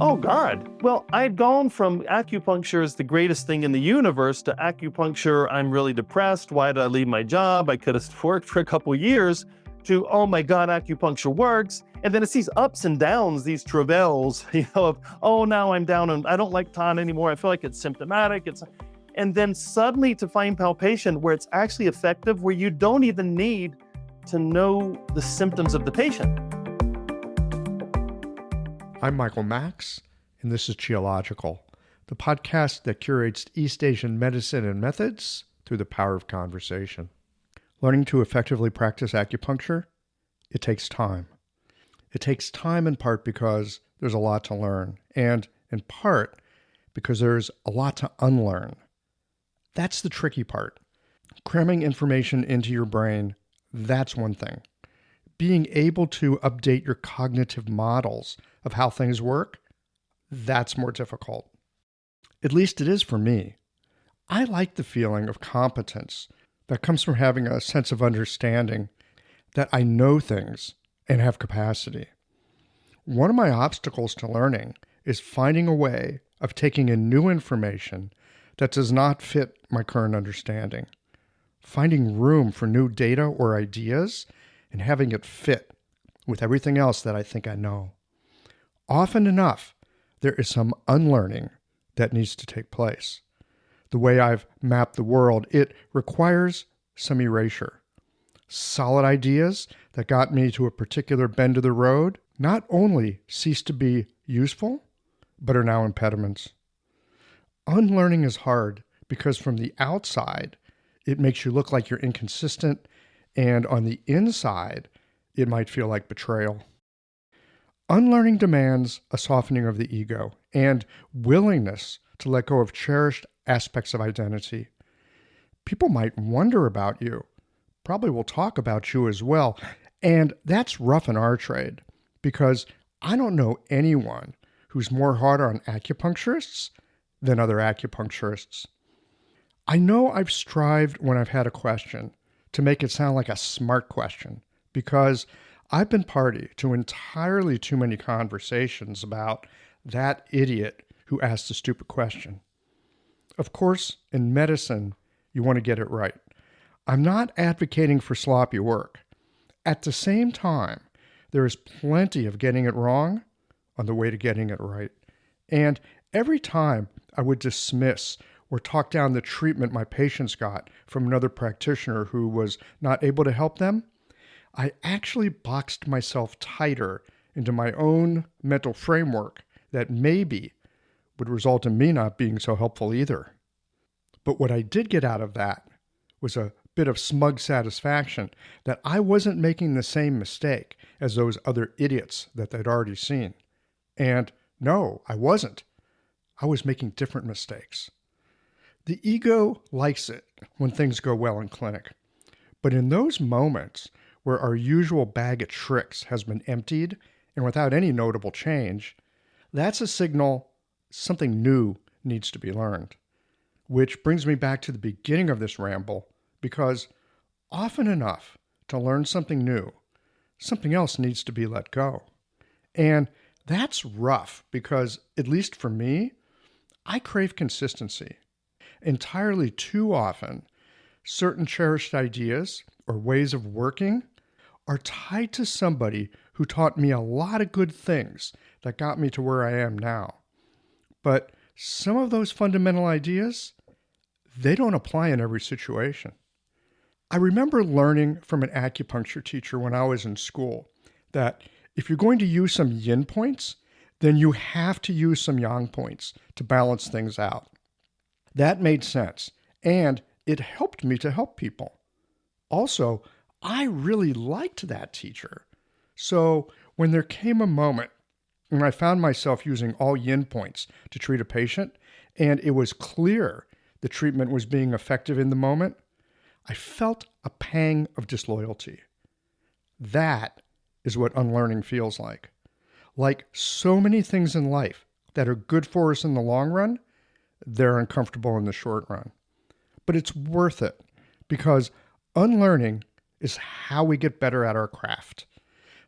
Oh, God. Well, I'd gone from acupuncture is the greatest thing in the universe to acupuncture, I'm really depressed. Why did I leave my job? I could have worked for a couple years to, oh my God, acupuncture works. And then it's these ups and downs, these travails, of, oh, now I'm down and I don't like TON anymore. I feel like it's symptomatic. And then suddenly to find palpation where it's actually effective, where you don't even need to know the symptoms of the patient. I'm Michael Max, and this is Geological, the podcast that curates East Asian medicine and methods through the power of conversation. Learning to effectively practice acupuncture, it takes time. It takes time in part because there's a lot to learn, and in part because there's a lot to unlearn. That's the tricky part. Cramming information into your brain, that's one thing. Being able to update your cognitive models of how things work, that's more difficult. At least it is for me. I like the feeling of competence that comes from having a sense of understanding that I know things and have capacity. One of my obstacles to learning is finding a way of taking in new information that does not fit my current understanding. Finding room for new data or ideas and having it fit with everything else that I think I know. Often enough, there is some unlearning that needs to take place. The way I've mapped the world, it requires some erasure. Solid ideas that got me to a particular bend of the road not only cease to be useful, but are now impediments. Unlearning is hard because from the outside, it makes you look like you're inconsistent, and on the inside, it might feel like betrayal. Unlearning demands a softening of the ego and willingness to let go of cherished aspects of identity. People might wonder about you, probably will talk about you as well, and that's rough in our trade because I don't know anyone who's more hard on acupuncturists than other acupuncturists. I know I've strived when I've had a question to make it sound like a smart question because I've been party to entirely too many conversations about that idiot who asked a stupid question. Of course, in medicine, you want to get it right. I'm not advocating for sloppy work. At the same time, there is plenty of getting it wrong on the way to getting it right. And every time I would dismiss or talk down the treatment my patients got from another practitioner who was not able to help them, I actually boxed myself tighter into my own mental framework that maybe would result in me not being so helpful either. But what I did get out of that was a bit of smug satisfaction that I wasn't making the same mistake as those other idiots that they'd already seen. And no, I wasn't. I was making different mistakes. The ego likes it when things go well in clinic. But in those moments where our usual bag of tricks has been emptied and without any notable change, that's a signal something new needs to be learned. Which brings me back to the beginning of this ramble, because often enough to learn something new, something else needs to be let go. And that's rough because, at least for me, I crave consistency. Entirely too often, certain cherished ideas or ways of working are tied to somebody who taught me a lot of good things that got me to where I am now. But some of those fundamental ideas, they don't apply in every situation. I remember learning from an acupuncture teacher when I was in school that if you're going to use some yin points, then you have to use some yang points to balance things out. That made sense, and it helped me to help people. Also, I really liked that teacher. So when there came a moment when I found myself using all yin points to treat a patient, and it was clear the treatment was being effective in the moment, I felt a pang of disloyalty. That is what unlearning feels like. Like so many things in life that are good for us in the long run, they're uncomfortable in the short run. But it's worth it because unlearning is how we get better at our craft.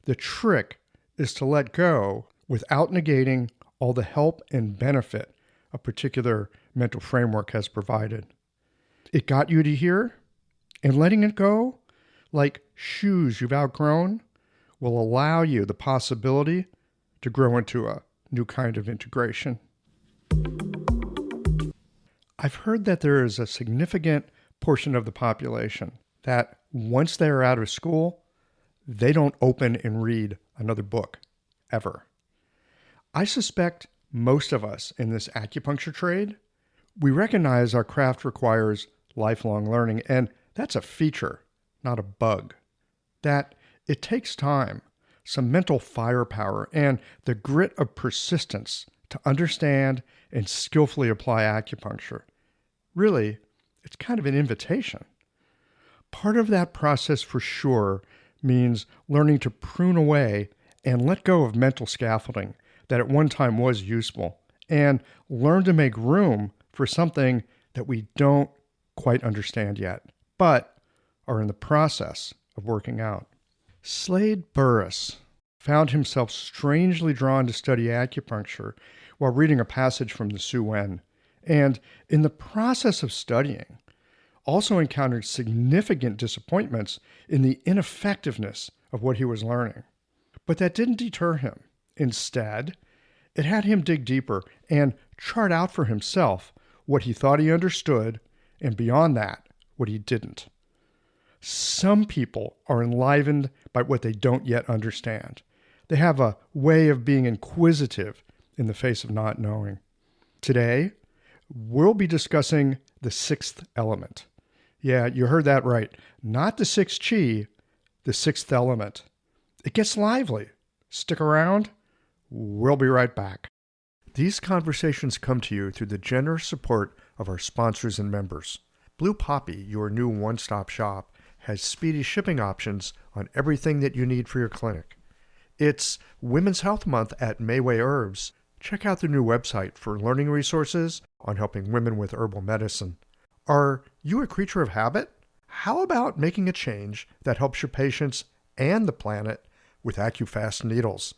The trick is to let go without negating all the help and benefit a particular mental framework has provided. It got you to here, and letting it go, like shoes you've outgrown, will allow you the possibility to grow into a new kind of integration. I've heard that there is a significant portion of the population that once they are out of school, they don't open and read another book, ever. I suspect most of us in this acupuncture trade, we recognize our craft requires lifelong learning, and that's a feature, not a bug. That it takes time, some mental firepower, and the grit of persistence to understand and skillfully apply acupuncture. Really, it's kind of an invitation. Part of that process for sure means learning to prune away and let go of mental scaffolding that at one time was useful, and learn to make room for something that we don't quite understand yet, but are in the process of working out. Slate Burris found himself strangely drawn to study acupuncture while reading a passage from the Su Wen, and in the process of studying, also encountered significant disappointments in the ineffectiveness of what he was learning. But that didn't deter him. Instead, it had him dig deeper and chart out for himself what he thought he understood, and beyond that, what he didn't. Some people are enlivened by what they don't yet understand. They have a way of being inquisitive in the face of not knowing. Today, we'll be discussing the sixth element. Yeah, you heard that right. Not the sixth chi, the sixth element. It gets lively. Stick around. We'll be right back. These conversations come to you through the generous support of our sponsors and members. Blue Poppy, your new one-stop shop, has speedy shipping options on everything that you need for your clinic. It's Women's Health Month at Mayway Herbs. Check out the new website for learning resources on helping women with herbal medicine. Are you a creature of habit? How about making a change that helps your patients and the planet with AccuFast needles?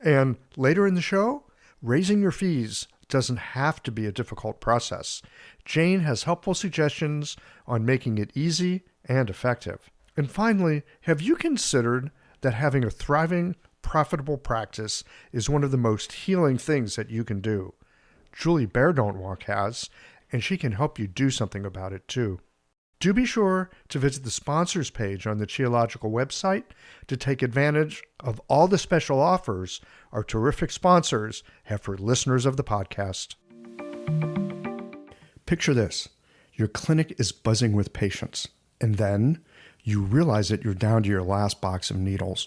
And later in the show, raising your fees doesn't have to be a difficult process. Jane has helpful suggestions on making it easy and effective. And finally, have you considered that having a thriving, profitable practice is one of the most healing things that you can do? Julie Bear Don't Walk has, and she can help you do something about it too. Do be sure to visit the sponsors page on the Qiological website to take advantage of all the special offers our terrific sponsors have for listeners of the podcast. Picture this. Your clinic is buzzing with patients, and then you realize that you're down to your last box of needles.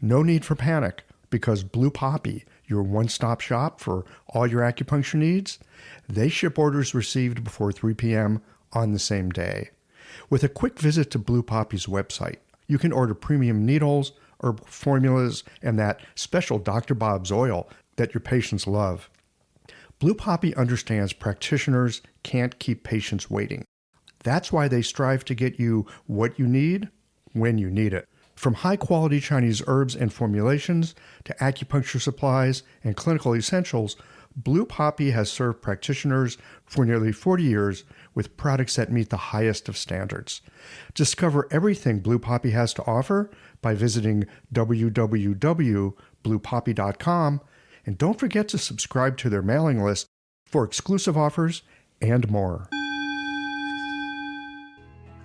No need for panic, because Blue Poppy, your one-stop shop for all your acupuncture needs, they ship orders received before 3 p.m. on the same day. With a quick visit to Blue Poppy's website, you can order premium needles, herbal formulas, and that special Dr. Bob's oil that your patients love. Blue Poppy understands practitioners can't keep patients waiting. That's why they strive to get you what you need when you need it. From high-quality Chinese herbs and formulations to acupuncture supplies and clinical essentials, Blue Poppy has served practitioners for nearly 40 years with products that meet the highest of standards. Discover everything Blue Poppy has to offer by visiting www.bluepoppy.com, and don't forget to subscribe to their mailing list for exclusive offers and more.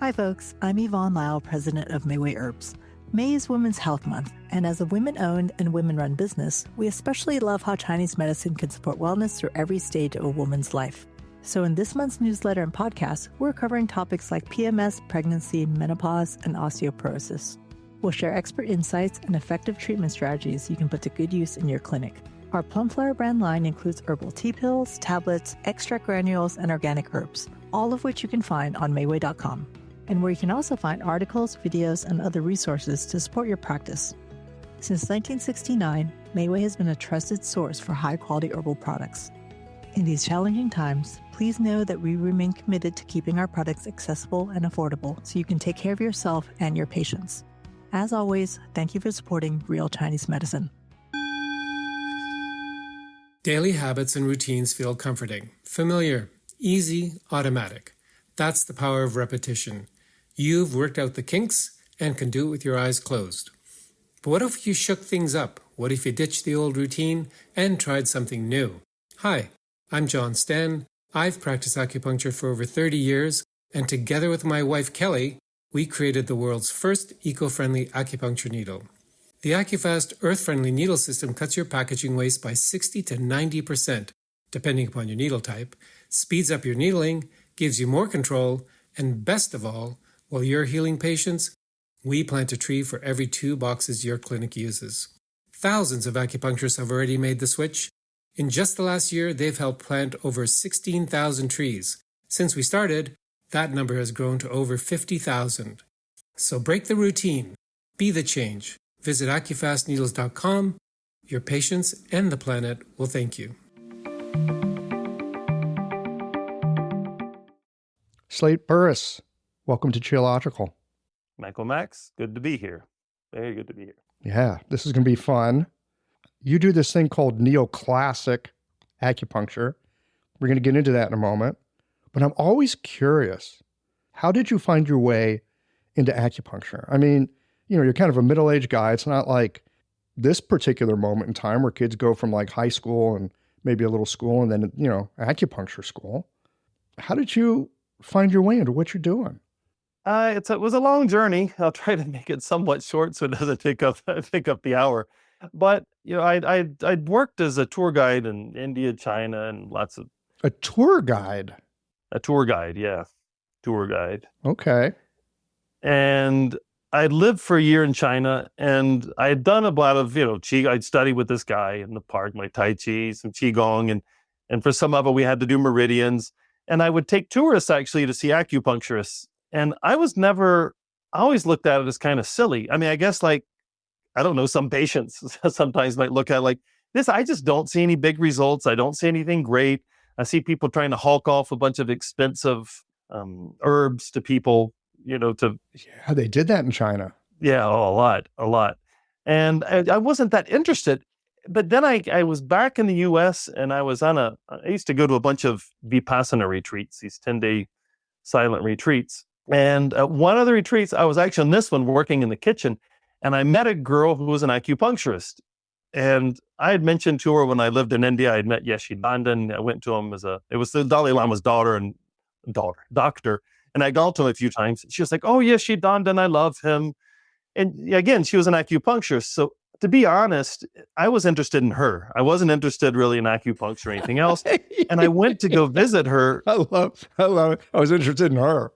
Hi folks, I'm Yvonne Lau, president of Mayway Herbs. May is Women's Health Month, and as a women-owned and women-run business, we especially love how Chinese medicine can support wellness through every stage of a woman's life. So in this month's newsletter and podcast, we're covering topics like PMS, pregnancy, menopause, and osteoporosis. We'll share expert insights and effective treatment strategies you can put to good use in your clinic. Our Plumflower brand line includes herbal tea pills, tablets, extract granules, and organic herbs, all of which you can find on Mayway.com. And where you can also find articles, videos, and other resources to support your practice. Since 1969, Mayway has been a trusted source for high-quality herbal products. In these challenging times, please know that we remain committed to keeping our products accessible and affordable so you can take care of yourself and your patients. As always, thank you for supporting Real Chinese Medicine. Daily habits and routines feel comforting, familiar, easy, automatic. That's the power of repetition. You've worked out the kinks and can do it with your eyes closed. But what if you shook things up? What if you ditched the old routine and tried something new? Hi, I'm John Sten. I've practiced acupuncture for over 30 years, and together with my wife Kelly, we created the world's first eco-friendly acupuncture needle. The AccuFast earth-friendly needle system cuts your packaging waste by 60 to 90%, depending upon your needle type, speeds up your needling, gives you more control, and best of all, while you're healing patients, we plant a tree for every 2 boxes your clinic uses. Thousands of acupuncturists have already made the switch. In just the last year, they've helped plant over 16,000 trees. Since we started, that number has grown to over 50,000. So break the routine. Be the change. Visit AccuFastNeedles.com. Your patients and the planet will thank you. Slate Burris, welcome to Geological. Michael Max, good to be here. Very good to be here. Yeah, this is going to be fun. You do this thing called neoclassic acupuncture. We're going to get into that in a moment. But I'm always curious, how did you find your way into acupuncture? I mean, you're kind of a middle-aged guy. It's not like this particular moment in time where kids go from like high school and maybe a little school and then, acupuncture school. How did you find your way into what you're doing? It was a long journey. I'll try to make it somewhat short so it doesn't take up the hour. But I'd worked as a tour guide in India, China, and lots of A tour guide? a tour guide, yeah, tour guide. Okay. And I lived for a year in China, and I had done a lot of Qi. I'd studied with this guy in the park, my Tai Chi, some Qigong, and for some of it we had to do meridians. And I would take tourists actually to see acupuncturists. And I always looked at it as kind of silly. I mean, I guess I don't know, some patients sometimes might look at it like this. I just don't see any big results. I don't see anything great. I see people trying to hulk off a bunch of expensive herbs to people, to. Yeah, they did that in China. Yeah, a lot. And I wasn't that interested. But then I was back in the US and I used to go to a bunch of Vipassana retreats, these 10-day silent retreats. And one of the retreats, I was actually on this one working in the kitchen, and I met a girl who was an acupuncturist. And I had mentioned to her when I lived in India, I had met Yeshi Dandan. I went to him it was the Dalai Lama's doctor. And I'd gone to him a few times. She was like, "Oh, Yeshi Dandan, I love him." And again, she was an acupuncturist. So to be honest, I was interested in her. I wasn't interested really in acupuncture or anything else. And I went to go visit her. I love it. I was interested in her.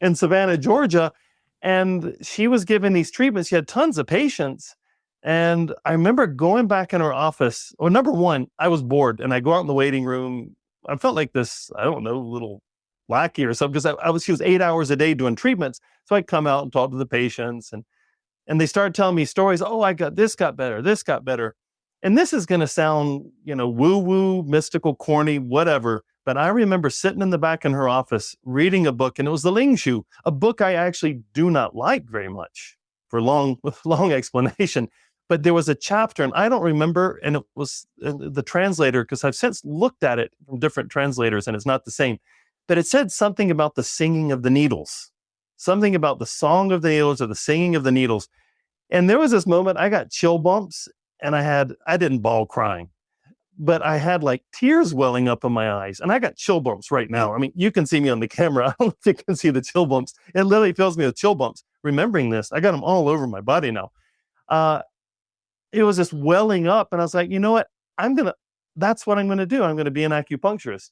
In Savannah, Georgia. And she was giving these treatments. She had tons of patients. And I remember going back in her office. Well, number one, I was bored. And I go out in the waiting room. I felt like this, I don't know, little lackey or something, because she was 8 hours a day doing treatments. So I'd come out and talk to the patients. And they started telling me stories. "Oh, this got better. This got better." And this is going to sound, woo-woo, mystical, corny, whatever. But I remember sitting in the back in her office reading a book, and it was the Ling Shu, a book I actually do not like very much for long explanation. But there was a chapter, and I don't remember, and it was the translator, because I've since looked at it from different translators, and it's not the same. But it said something about the singing of the needles, something about the song of the needles or the singing of the needles. And there was this moment I got chill bumps, and I didn't bawl crying, but I had like tears welling up in my eyes, and I got chill bumps right now. I mean, you can see me on the camera. I don't know if you can see the chill bumps. It literally fills me with chill bumps. Remembering this, I got them all over my body now. It was just welling up, and I was like, you know what? That's what I'm going to do. I'm going to be an acupuncturist.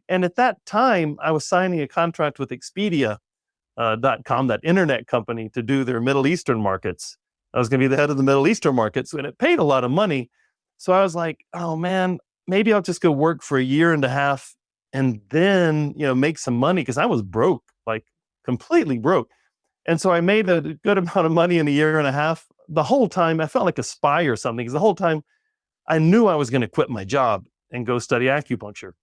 And at that time, I was signing a contract with Expedia.com, that internet company, to do their Middle Eastern markets. I was going to be the head of the Middle Eastern markets, and it paid a lot of money. So I was like, oh man, maybe I'll just go work for a year and a half and then, make some money, because I was broke, like completely broke. And so I made a good amount of money in a year and a half. The whole time I felt like a spy or something, because the whole time I knew I was going to quit my job and go study acupuncture.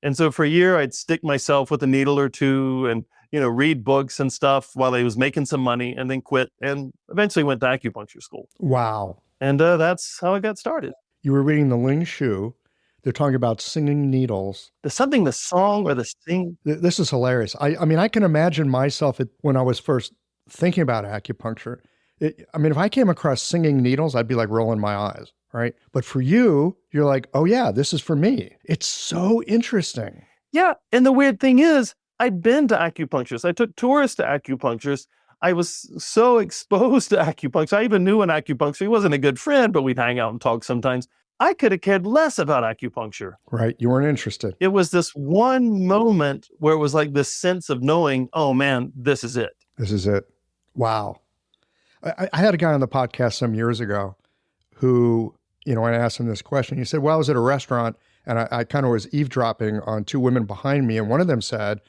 And so for a year, I'd stick myself with a needle or two and, read books and stuff while I was making some money, and then quit, and eventually went to acupuncture school. Wow. And that's how I got started. you were reading the Ling Shu. They're talking about singing needles. There's something, the song or the sing. This is hilarious. I mean, I can imagine myself when I was first thinking about acupuncture. If I came across singing needles, I'd be like rolling my eyes, right? But for you, you're like, oh yeah, this is for me. It's so interesting. Yeah. And the weird thing is, I'd been to acupuncturists. I took tourists to acupuncturists. I was so exposed to acupuncture. I even knew an acupuncturist. He wasn't a good friend, but we'd hang out and talk sometimes. I could have cared less about acupuncture. Right. You weren't interested. It was this one moment where it was like this sense of knowing, oh man, this is it. This is it. Wow. I had a guy on the podcast some years ago who, when I asked him this question, he said, well, I was at a restaurant and I kind of was eavesdropping on two women behind me. And one of them said,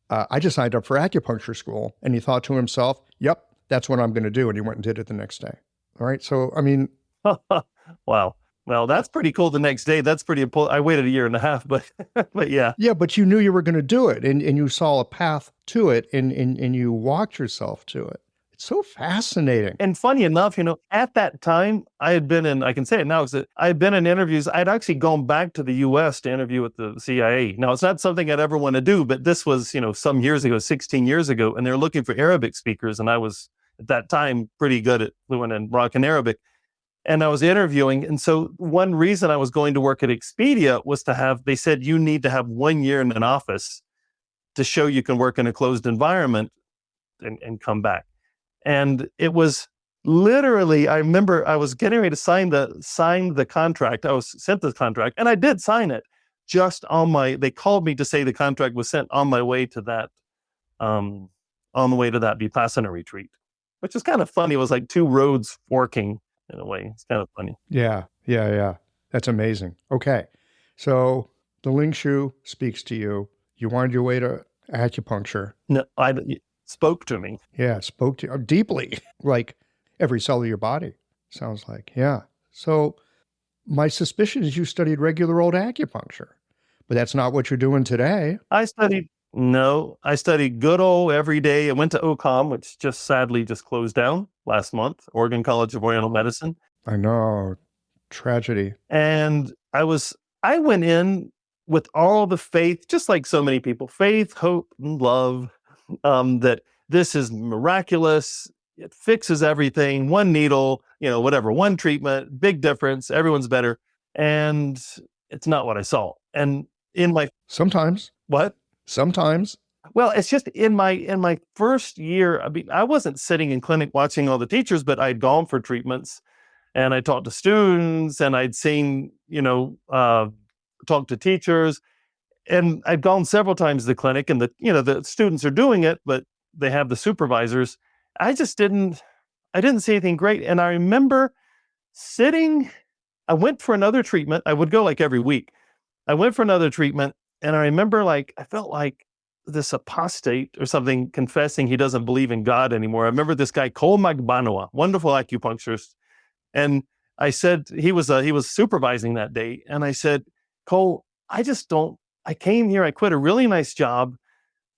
I just signed up for acupuncture school. And he thought to himself, yep, that's what I'm going to do. And he went and did it the next day. All right. So, Wow. Well, that's pretty cool the next day. That's pretty important. I waited 1.5 years, but yeah. Yeah, but you knew you were going to do it and you saw a path to it and you walked yourself to it. It's so fascinating. And funny enough, at that time, I had been in, I can say it now, because I had been in interviews. I'd actually gone back to the U.S. to interview with the CIA. Now, it's not something I'd ever want to do, but this was, some years ago, 16 years ago, and they're looking for Arabic speakers. And I was, at that time, pretty good at fluent in Moroccan Arabic. And I was interviewing. And so one reason I was going to work at Expedia was they said, you need to have 1 year in an office to show you can work in a closed environment and come back. And it was literally, I remember I was getting ready to sign the contract. I was sent the contract and I did sign it just they called me to say the contract was sent on my way to that, on the way to that Vipassana retreat, which is kind of funny. It was like two roads forking in a way. It's kind of funny. Yeah. That's amazing. Okay. So the Ling Shu speaks to you. You wanted your way to acupuncture. No, spoke to me. Yeah, spoke to you deeply, like every cell of your body, sounds like. Yeah. So my suspicion is you studied regular old acupuncture, but that's not what you're doing today. I studied good old every day. I went to OCOM, which sadly closed down last month, Oregon College of Oriental Medicine. I know. Tragedy. And I went in with all the faith, just like so many people, faith, hope, and love, that this is miraculous. It fixes everything. One needle, whatever, one treatment, big difference. Everyone's better. And it's not what I saw. And sometimes. What? Sometimes. Well, it's just in my first year, I wasn't sitting in clinic watching all the teachers, but I'd gone for treatments and I talked to students and I'd seen, talked to teachers, and I'd gone several times to the clinic and the students are doing it, but they have the supervisors. I didn't see anything great. And I remember I went for another treatment. I would go like every week. I went for another treatment. And I remember I felt like this apostate or something confessing he doesn't believe in God anymore. I remember this guy, Cole Magbanoa, wonderful acupuncturist. And I said, he was supervising that day. And I said, Cole, I came here, I quit a really nice job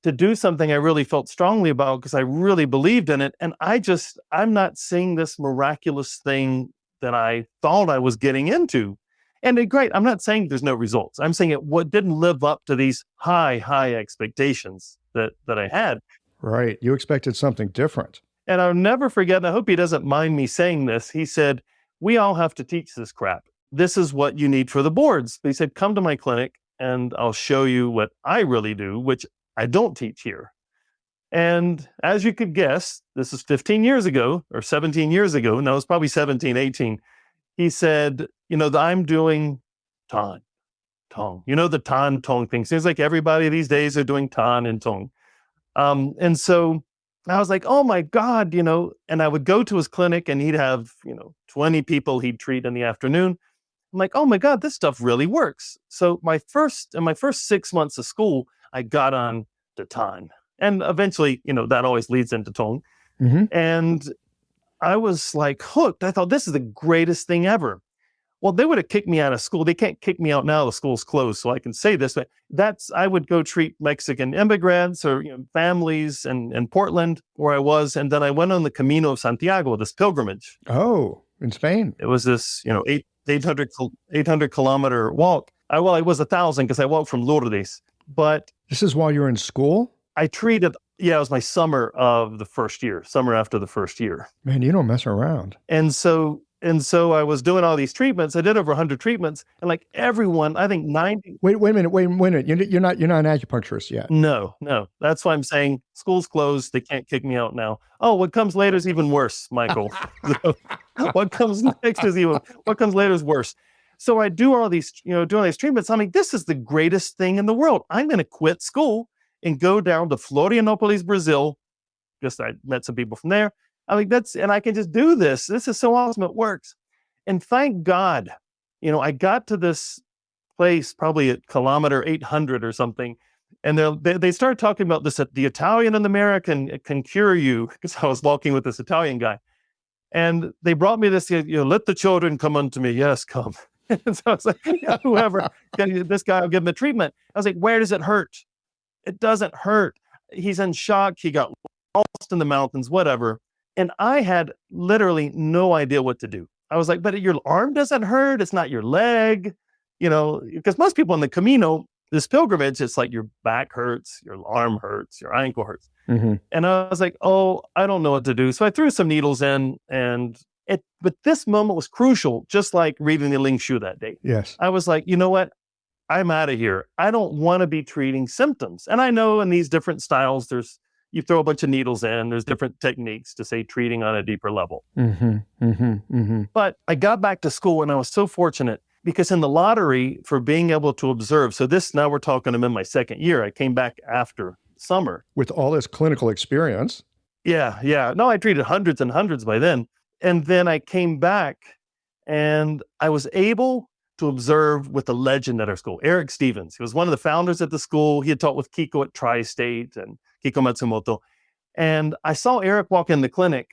to do something I really felt strongly about because I really believed in it. And I'm not seeing this miraculous thing that I thought I was getting into. And great, I'm not saying there's no results. I'm saying it didn't live up to these high expectations that I had. Right. You expected something different. And I'll never forget, and I hope he doesn't mind me saying this, he said, we all have to teach this crap. This is what you need for the boards. He said, come to my clinic and I'll show you what I really do, which I don't teach here. And as you could guess, this is 15 years ago or 17 years ago. No, it's probably 17, 18. He said, I'm doing Tan, Tong. The Tan, Tong thing. Seems like everybody these days are doing Tan and Tong. And so I was like, oh my God, and I would go to his clinic and he'd have, 20 people he'd treat in the afternoon. I'm like, oh my God, this stuff really works. So in my first 6 months of school, I got on to Tan. And eventually, that always leads into Tong. Mm-hmm. And I was hooked. I thought this is the greatest thing ever. Well, they would have kicked me out of school. They can't kick me out now. The school's closed, so I can say this. But I would go treat Mexican immigrants or families in Portland where I was, and then I went on the Camino of Santiago, this pilgrimage. Oh, in Spain. It was this, 800 kilometer walk. It was 1,000 because I walked from Lourdes. But this is while you're in school? I treated, it was my summer of the first year, summer after the first year. Man, you don't mess around. And so I was doing all these treatments. I did over 100 treatments, and like everyone, I think 90. Wait a minute. You're not an acupuncturist yet. No. That's why I'm saying school's closed. They can't kick me out now. Oh, what comes later is even worse, Michael. What comes later is worse. So I do all these, doing all these treatments. I'm like, this is the greatest thing in the world. I'm going to quit school and go down to Florianópolis, Brazil. Just I met some people from there. I mean, and I can just do this. This is so awesome. It works. And thank God, I got to this place probably at kilometer 800 or something. And they started talking about this, the Italian and the American can cure you, because I was walking with this Italian guy. And they brought me this, let the children come unto me. Yes, come. And so I was like, whoever, this guy will give him the treatment. I was like, where does it hurt? It doesn't hurt. He's in shock. He got lost in the mountains, whatever. And I had literally no idea what to do. I was like, but your arm doesn't hurt. It's not your leg, because most people in the Camino, this pilgrimage, it's like your back hurts, your arm hurts, your ankle hurts. Mm-hmm. And I was like, I don't know what to do. So I threw some needles in, but this moment was crucial, just like reading the Ling Shu that day. Yes. I was like, you know what? I'm out of here. I don't want to be treating symptoms. And I know in these different styles, you throw a bunch of needles in, there's different techniques to say treating on a deeper level. Mm-hmm, mm-hmm, mm-hmm. But I got back to school and I was so fortunate because in the lottery for being able to observe, so now we're talking, I'm in my second year. I came back after summer. With all this clinical experience. Yeah. No, I treated hundreds and hundreds by then. And then I came back and I was able to observe with a legend at our school, Eric Stevens. He was one of the founders at the school. He had taught with Kiko at Tri-State and Kiko Matsumoto. And I saw Eric walk in the clinic,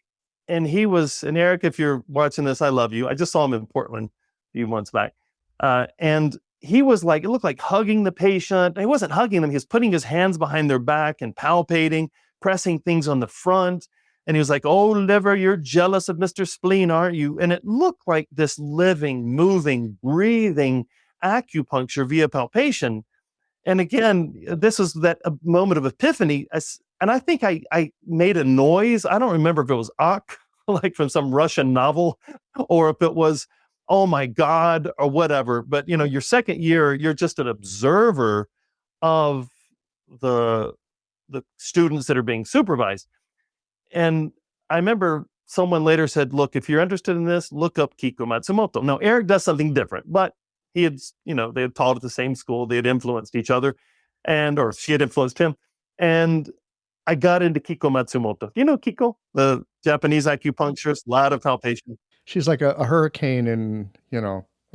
and Eric, if you're watching this, I love you. I just saw him in Portland a few months back. And he was like, it looked like hugging the patient. He wasn't hugging them. He was putting his hands behind their back and palpating, pressing things on the front. And he was like, oh, liver, you're jealous of Mr. Spleen, aren't you? And it looked like this living, moving, breathing acupuncture via palpation. And again, this was that moment of epiphany. And I think I made a noise. I don't remember if it was ak, like from some Russian novel, or if it was, oh my God, or whatever. But, your second year, you're just an observer of the students that are being supervised. And I remember someone later said, look, if you're interested in this, look up Kiko Matsumoto. Now, Eric does something different, but he had, they had taught at the same school. They had influenced each other or she had influenced him. And I got into Kiko Matsumoto. You know Kiko, the Japanese acupuncturist, a lot of palpation. She's like a hurricane in,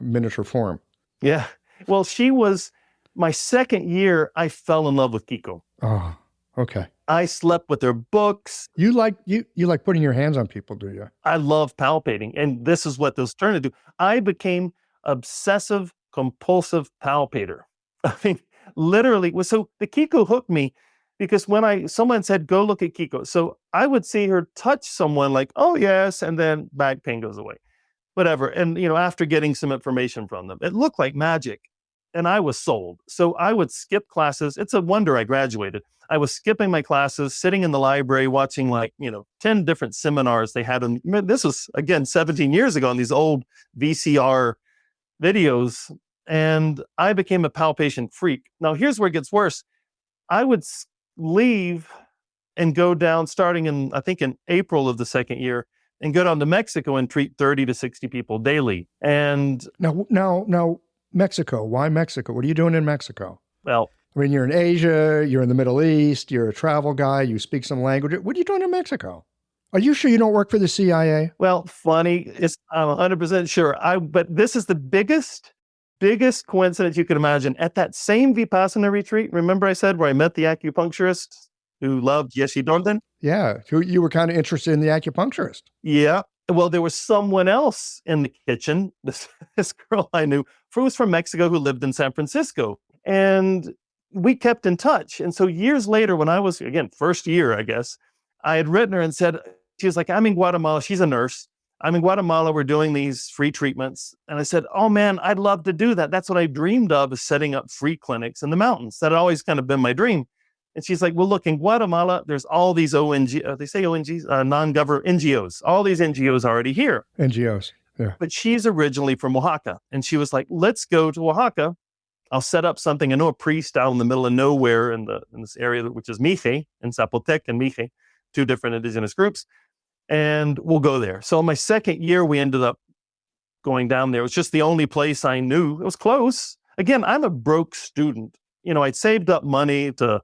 miniature form. Yeah. Well, she was my second year. I fell in love with Kiko. Oh, okay. I slept with her books. You like putting your hands on people, do you? I love palpating. And this is what those turned into. I became obsessive compulsive palpator. I mean, literally. So the Kiko hooked me because when someone said, go look at Kiko. So I would see her touch someone like, oh yes. And then back pain goes away, whatever. And, after getting some information from them, it looked like magic and I was sold. So I would skip classes. It's a wonder I graduated. I was skipping my classes, sitting in the library, watching 10 different seminars they had. This was, again, 17 years ago on these old VCR videos. And I became a palpation freak. Now, here's where it gets worse. I would leave and go down starting in April of the second year and go down to Mexico and treat 30 to 60 people daily. And now, Mexico, why Mexico? What are you doing in Mexico? Well, I mean, you're in Asia, you're in the Middle East, you're a travel guy, you speak some language. What are you doing in Mexico? Are you sure you don't work for the CIA? Well, funny. I'm 100% sure. But this is the biggest coincidence you could imagine. At that same Vipassana retreat, remember I said where I met the acupuncturist who loved Yeshi Donden? Yeah, you were kind of interested in the acupuncturist. Yeah. Well, there was someone else in the kitchen, this girl I knew, who was from Mexico, who lived in San Francisco. And we kept in touch. And so years later, when I was, again, first year, I guess, I had written her and said, she was like, I'm in Guatemala. She's a nurse. I'm in Guatemala. We're doing these free treatments. And I said, oh man, I'd love to do that. That's what I dreamed of, is setting up free clinics in the mountains. That had always kind of been my dream. And she's like, well, look, in Guatemala, there's all these they say ONGs, non-government NGOs, all these NGOs already here. NGOs, yeah. But she's originally from Oaxaca. And she was like, let's go to Oaxaca. I'll set up something. I know a priest out in the middle of nowhere in this area, which is Mije, in Zapotec and Mije, two different indigenous groups. And we'll go there. So my second year, we ended up going down there. It was just the only place I knew. It was close. Again, I'm a broke student. I'd saved up money to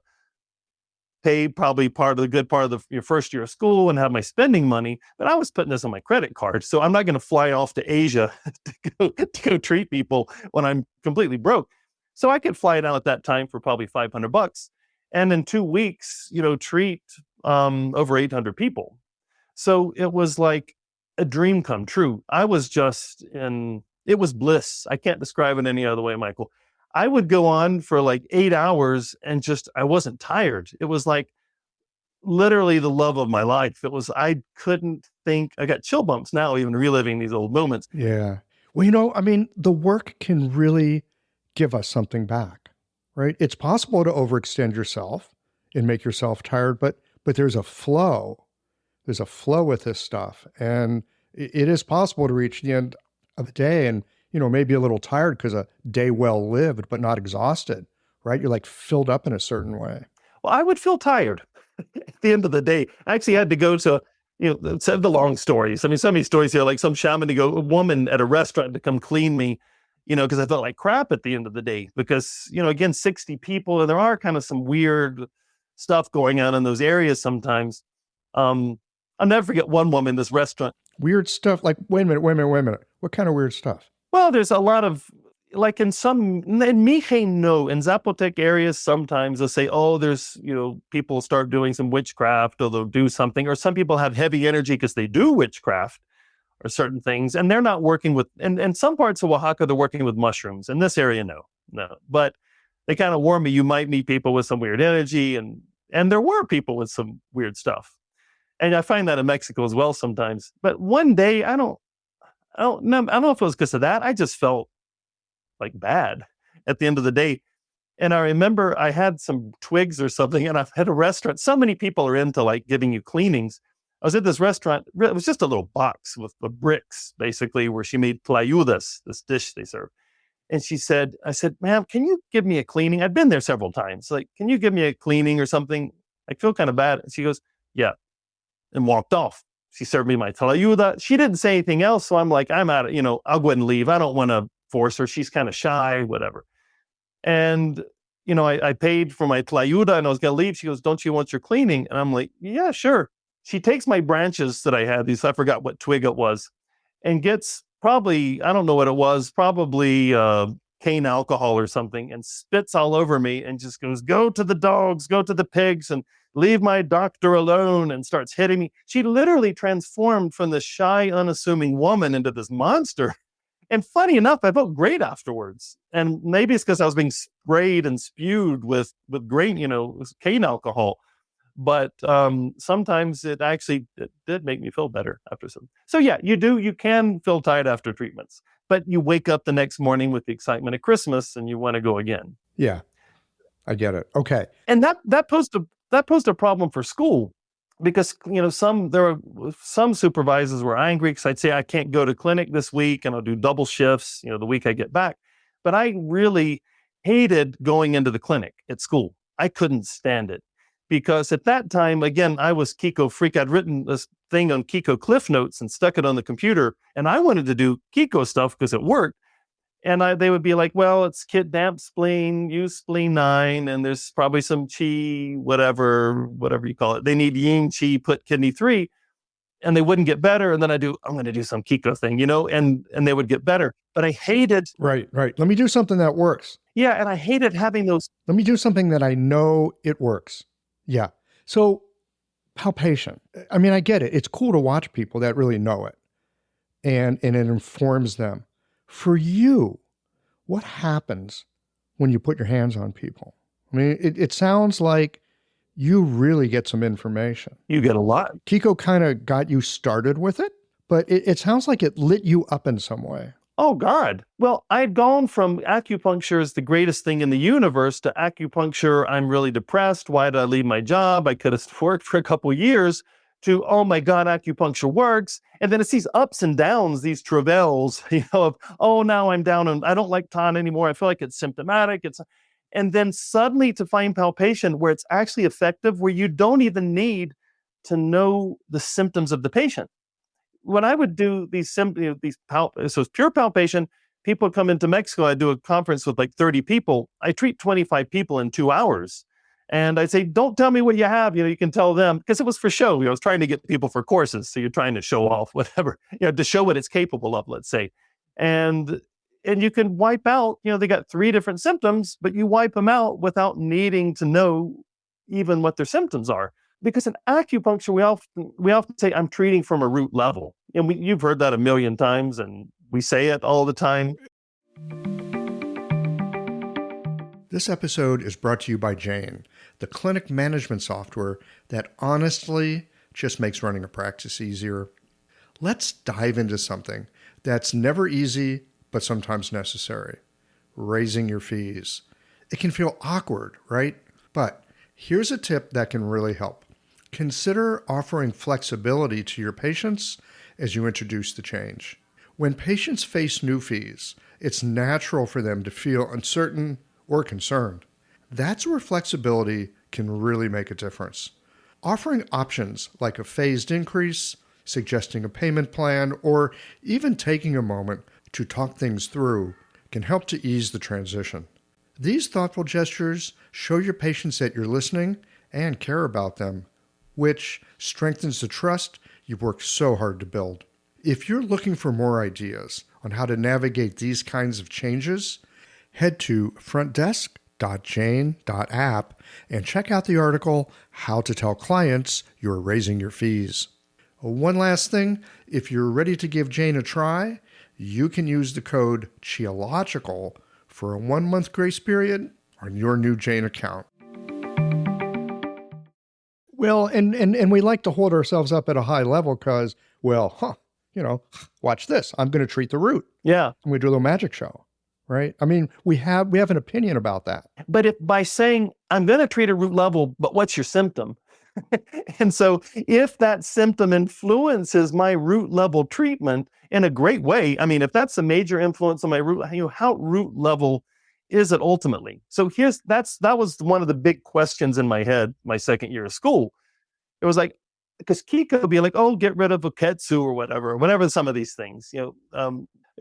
pay probably good part of your first year of school and have my spending money, but I was putting this on my credit card. So I'm not going to fly off to Asia to go treat people when I'm completely broke. So I could fly down at that time for probably $500, and in 2 weeks, treat over 800 people. So it was like a dream come true. I was it was bliss. I can't describe it any other way, Michael. I would go on for like 8 hours and I wasn't tired. It was like literally the love of my life. I couldn't think. I got chill bumps now, even reliving these old moments. Yeah. Well, the work can really give us something back, right? It's possible to overextend yourself and make yourself tired, but there's a flow. There's a flow with this stuff. And it is possible to reach the end of the day and, maybe a little tired because a day well lived, but not exhausted, right? You're like filled up in a certain way. Well, I would feel tired at the end of the day. I actually had to go to, the long stories. I mean, some of these stories here, like some shaman to go, a woman at a restaurant to come clean me, because I felt like crap at the end of the day because, again, 60 people, and there are kind of some weird stuff going on in those areas sometimes. I'll never forget one woman in this restaurant. Weird stuff. Like, wait a minute. What kind of weird stuff? Well, there's a lot of, like in Mije, no, in Zapotec areas, sometimes they'll say, oh, there's, people start doing some witchcraft, or they'll do something, or some people have heavy energy because they do witchcraft or certain things, and they're not working with, and some parts of Oaxaca, they're working with mushrooms. In this area, no. But they kind of warn me, you might meet people with some weird energy, and there were people with some weird stuff. And I find that in Mexico as well sometimes. But one day, I don't know if it was because of that. I just felt like bad at the end of the day. And I remember I had some twigs or something, and I've had a restaurant. So many people are into like giving you cleanings. I was at this restaurant. It was just a little box with the bricks, basically, where she made tlayudas, this dish they serve. And I said, ma'am, can you give me a cleaning? I'd been there several times. Like, can you give me a cleaning or something? I feel kind of bad. And she goes, yeah, and walked off. She served me my tlayuda. She didn't say anything else. So I'm like, I'm out of, I'll go ahead and leave. I don't want to force her. She's kind of shy, whatever. And, I paid for my tlayuda and I was going to leave. She goes, don't you want your cleaning? And I'm like, yeah, sure. She takes my branches that I had, I forgot what twig it was, and gets probably, I don't know what it was, probably cane alcohol or something, and spits all over me and just goes, go to the dogs, go to the pigs, and leave my doctor alone, and starts hitting me. She literally transformed from this shy, unassuming woman into this monster. And funny enough, I felt great afterwards. And maybe it's because I was being sprayed and spewed with grain, cane alcohol. But sometimes it did make me feel better after some. So yeah, you can feel tired after treatments, but you wake up the next morning with the excitement of Christmas and you want to go again. Yeah, I get it. Okay. And that posed a problem for school because, there were some supervisors were angry because I'd say I can't go to clinic this week and I'll do double shifts, the week I get back. But I really hated going into the clinic at school. I couldn't stand it. Because at that time, again, I was Kiko freak. I'd written this thing on Kiko Cliff Notes and stuck it on the computer. And I wanted to do Kiko stuff because it worked. And they would be like, well, it's kid damp spleen, use spleen 9, and there's probably some chi, whatever you call it. They need yin chi, put kidney 3, and they wouldn't get better. And then I'm going to do some Kiko thing, and they would get better. But I hated. Right. Let me do something that works. Yeah. And I hated having those. Let me do something that I know it works. Yeah. So palpation. I mean, I get it. It's cool to watch people that really know it and it informs them. For you, what happens when you put your hands on people? I mean, it sounds like you really get some information. You get a lot. Kiko kind of got you started with it, but it sounds like it lit you up in some way. Oh, God. Well, I'd gone from acupuncture is the greatest thing in the universe to acupuncture, I'm really depressed. Why did I leave my job? I could have worked for a couple of years to, oh my God, acupuncture works. And then it's these ups and downs, these travails, of, oh, now I'm down and I don't like Tan anymore. I feel like it's symptomatic. And then suddenly to find palpation where it's actually effective, where you don't even need to know the symptoms of the patient. When I would do so it's pure palpation, people come into Mexico, I do a conference with like 30 people. I treat 25 people in 2 hours. And I'd say, don't tell me what you have. You can tell them, because it was for show. I was trying to get people for courses. So you're trying to show off whatever, to show what it's capable of, let's say. And you can wipe out, they got 3 different symptoms, but you wipe them out without needing to know even what their symptoms are. Because in acupuncture, we often say, I'm treating from a root level. And you've heard that a million times, and we say it all the time. This episode is brought to you by Jing, the clinic management software that honestly just makes running a practice easier. Let's dive into something that's never easy, but sometimes necessary: raising your fees. It can feel awkward, right? But here's a tip that can really help. Consider offering flexibility to your patients as you introduce the change. When patients face new fees, it's natural for them to feel uncertain or concerned. That's where flexibility can really make a difference. Offering options like a phased increase, suggesting a payment plan, or even taking a moment to talk things through can help to ease the transition. These thoughtful gestures show your patients that you're listening and care about them, which strengthens the trust you've worked so hard to build. If you're looking for more ideas on how to navigate these kinds of changes, head to frontdesk.jane.app and check out the article, How to Tell Clients You're Raising Your Fees. One last thing, if you're ready to give Jane a try, you can use the code CHEOLOGICAL for a 1-month grace period on your new Jane account. Well, and we like to hold ourselves up at a high level because, watch this. I'm going to treat the root. Yeah. And we do a little magic show, right? I mean, we have an opinion about that. But if by saying, I'm going to treat a root level, but what's your symptom? And so if that symptom influences my root level treatment in a great way, I mean, if that's a major influence on my root, how root level is it ultimately? So that was one of the big questions in my head, my second year of school. It was like, because Kiko would be like, oh, get rid of Oketsu or whatever some of these things,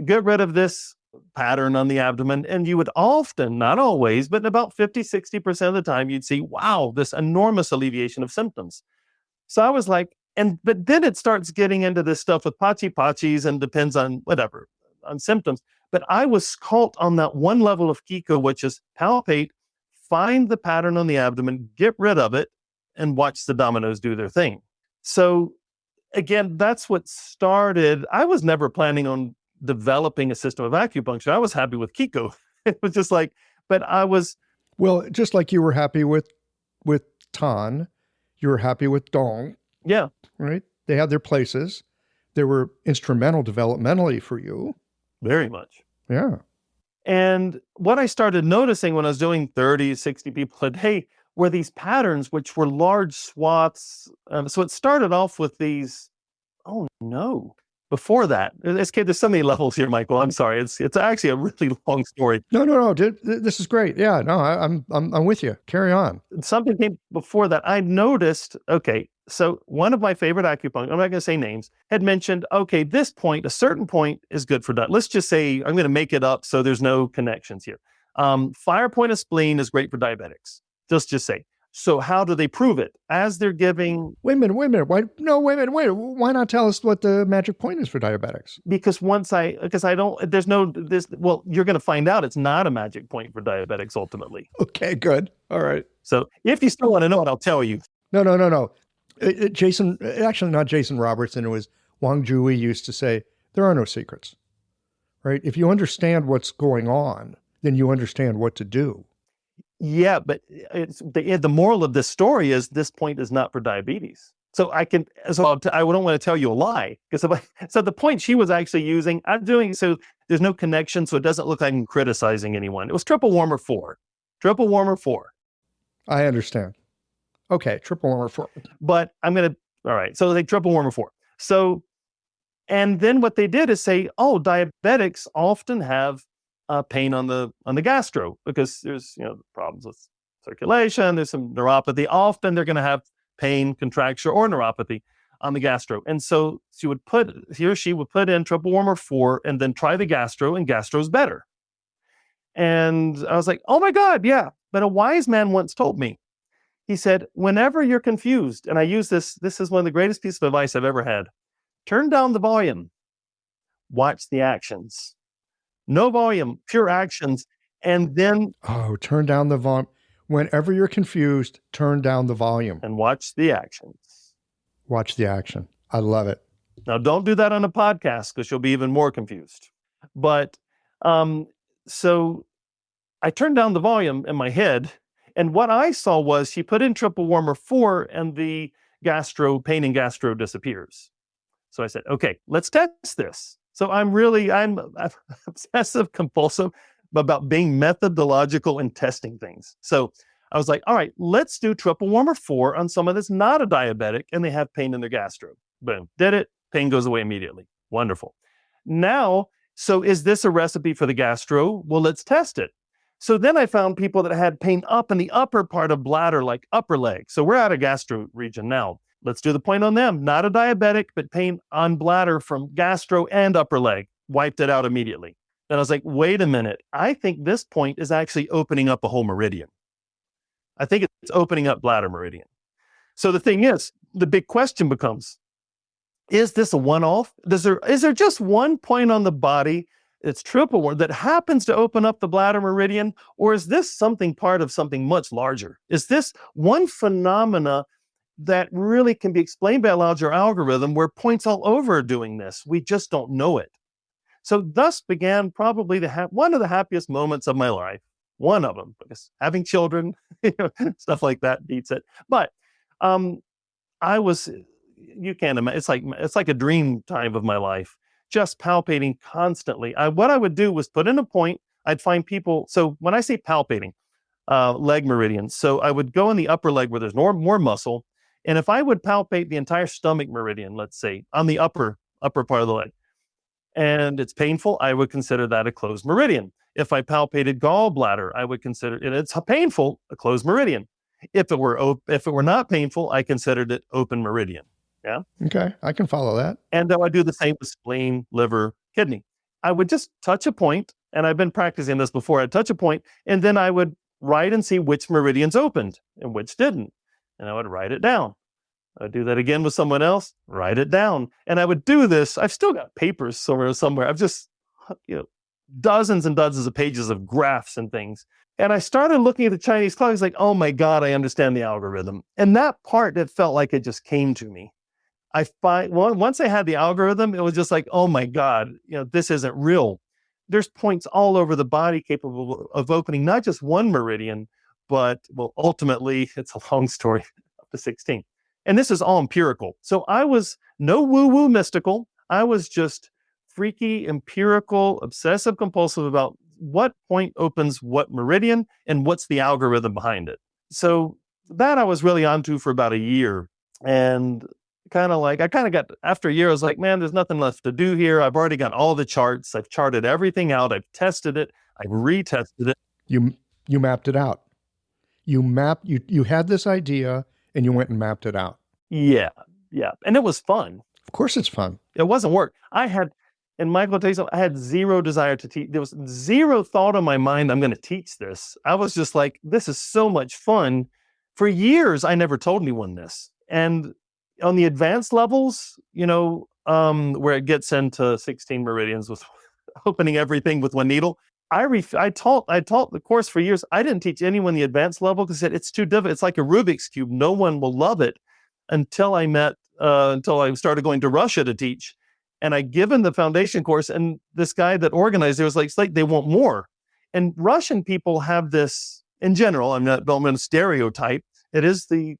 get rid of this pattern on the abdomen. And you would often, not always, but about 50, 60% of the time, you'd see, wow, this enormous alleviation of symptoms. So I was like, but then it starts getting into this stuff with pachis and depends on on symptoms. But I was caught on that one level of Kiko, which is palpate, find the pattern on the abdomen, get rid of it, and watch the dominoes do their thing. So again, that's what started. I was never planning on developing a system of acupuncture. I was happy with Kiko. It was just like, but I was. Well, just like you were happy with Tan, you were happy with Dong. Yeah. Right? They had their places. They were instrumental developmentally for you. Very much. Yeah. And what I started noticing when I was doing 30, 60 people a day were these patterns, which were large swaths. So it started off with these, oh no. Before that, there's so many levels here, Michael. I'm sorry. It's actually a really long story. No. This is great. Yeah, no, I'm with you. Carry on. Something came before that. I noticed, okay, so one of my favorite acupuncturists, I'm not going to say names, had mentioned, okay, a certain point is good for that. Let's just say, I'm going to make it up so there's no connections here. Fire point of spleen is great for diabetics. Just say. So how do they prove it? As they're giving... Wait a minute. Why not tell us what the magic point is for diabetics? Because you're going to find out it's not a magic point for diabetics ultimately. Okay, good. All right. So if you still want to know it, I'll tell you. No. Actually not Jason Robertson, it was Wang Jui used to say, there are no secrets, right? If you understand what's going on, then you understand what to do. Yeah, but the moral of this story is this point is not for diabetes. So I don't want to tell you a lie. So the point she was actually using, I'm doing, so there's no connection, so it doesn't look like I'm criticizing anyone. It was triple warmer 4. Triple warmer 4. I understand. Okay, triple warmer 4. But all right, so they triple warmer 4. So, and then what they did is say, diabetics often have pain on the gastro because there's, problems with circulation, there's some neuropathy. Often they're going to have pain, contracture, or neuropathy on the gastro. And so he or she would put in triple warmer 4 and then try the gastro, and gastro's better. And I was like, oh my God, yeah. But a wise man once told me, he said, whenever you're confused, and I use this is one of the greatest pieces of advice I've ever had, turn down the volume, watch the actions. No volume, pure actions, and then... turn down the volume. Whenever you're confused, turn down the volume. And watch the actions. Watch the action. I love it. Now, don't do that on a podcast because you'll be even more confused. But so I turned down the volume in my head, and what I saw was she put in triple warmer 4 and the pain and gastro disappears. So I said, okay, let's test this. So I'm obsessive compulsive about being methodological and testing things. So I was like, all right, let's do triple warmer 4 on someone that's not a diabetic and they have pain in their gastro. Boom, did it. Pain goes away immediately. Wonderful. Now, so is this a recipe for the gastro? Well, let's test it. So then I found people that had pain up in the upper part of bladder, like upper leg. So we're out of gastro region now. Let's do the point on them. Not a diabetic, but pain on bladder from gastro and upper leg. Wiped it out immediately. Then I was like, wait a minute. I think this point is actually opening up a whole meridian. I think it's opening up bladder meridian. So the thing is, the big question becomes, is this a one-off? Is there just one point on the body that's triple warm that happens to open up the bladder meridian? Or is this part of something much larger? Is this one phenomena that really can be explained by a larger algorithm where points all over are doing this? We just don't know it. So thus began probably one of the happiest moments of my life. One of them, because having children, stuff like that beats it. But you can't imagine, it's like a dream time of my life, just palpating constantly. What I would do was put in a point, I'd find people. So when I say palpating, leg meridians, so I would go in the upper leg where there's more muscle. And if I would palpate the entire stomach meridian, let's say, on the upper part of the leg, and it's painful, I would consider that a closed meridian. If I palpated gallbladder, I would consider it, it's painful, a closed meridian. If it were not painful, I considered it open meridian. Yeah. Okay, I can follow that. And I would do the same with spleen, liver, kidney. I would just touch a point, and I've been practicing this before. I'd touch a point, and then I would write and see which meridians opened and which didn't. And I would write it down. I'd do that again with someone else, write it down. And I would do this. I've still got papers somewhere. I've just, dozens and dozens of pages of graphs and things. And I started looking at the Chinese clock. I was like, oh my God, I understand the algorithm. And that part, it felt like it just came to me. Once I had the algorithm, it was just like, oh my God, this isn't real. There's points all over the body capable of opening not just one meridian, but, well, ultimately, it's a long story, up to 16. And this is all empirical. So I was no woo-woo mystical. I was just freaky, empirical, obsessive compulsive about what point opens what meridian and what's the algorithm behind it. So that I was really onto for about a year. And after a year, I was like, man, there's nothing left to do here. I've already got all the charts. I've charted everything out. I've tested it. I've retested it. You mapped it out. You had this idea and you went and mapped it out. Yeah. And it was fun. Of course it's fun. It wasn't work. I had zero desire to teach. There was zero thought in my mind, I'm going to teach this. I was just like, this is so much fun. For years, I never told anyone this. And on the advanced levels, where it gets into 16 meridians with opening everything with one needle, I taught the course for years. I didn't teach anyone the advanced level because it's too difficult. It's like a Rubik's Cube. No one will love it until I started going to Russia to teach. And I given the foundation course, and this guy that organized it was like, Slate, they want more. And Russian people have this in general. I'm going to stereotype. It is the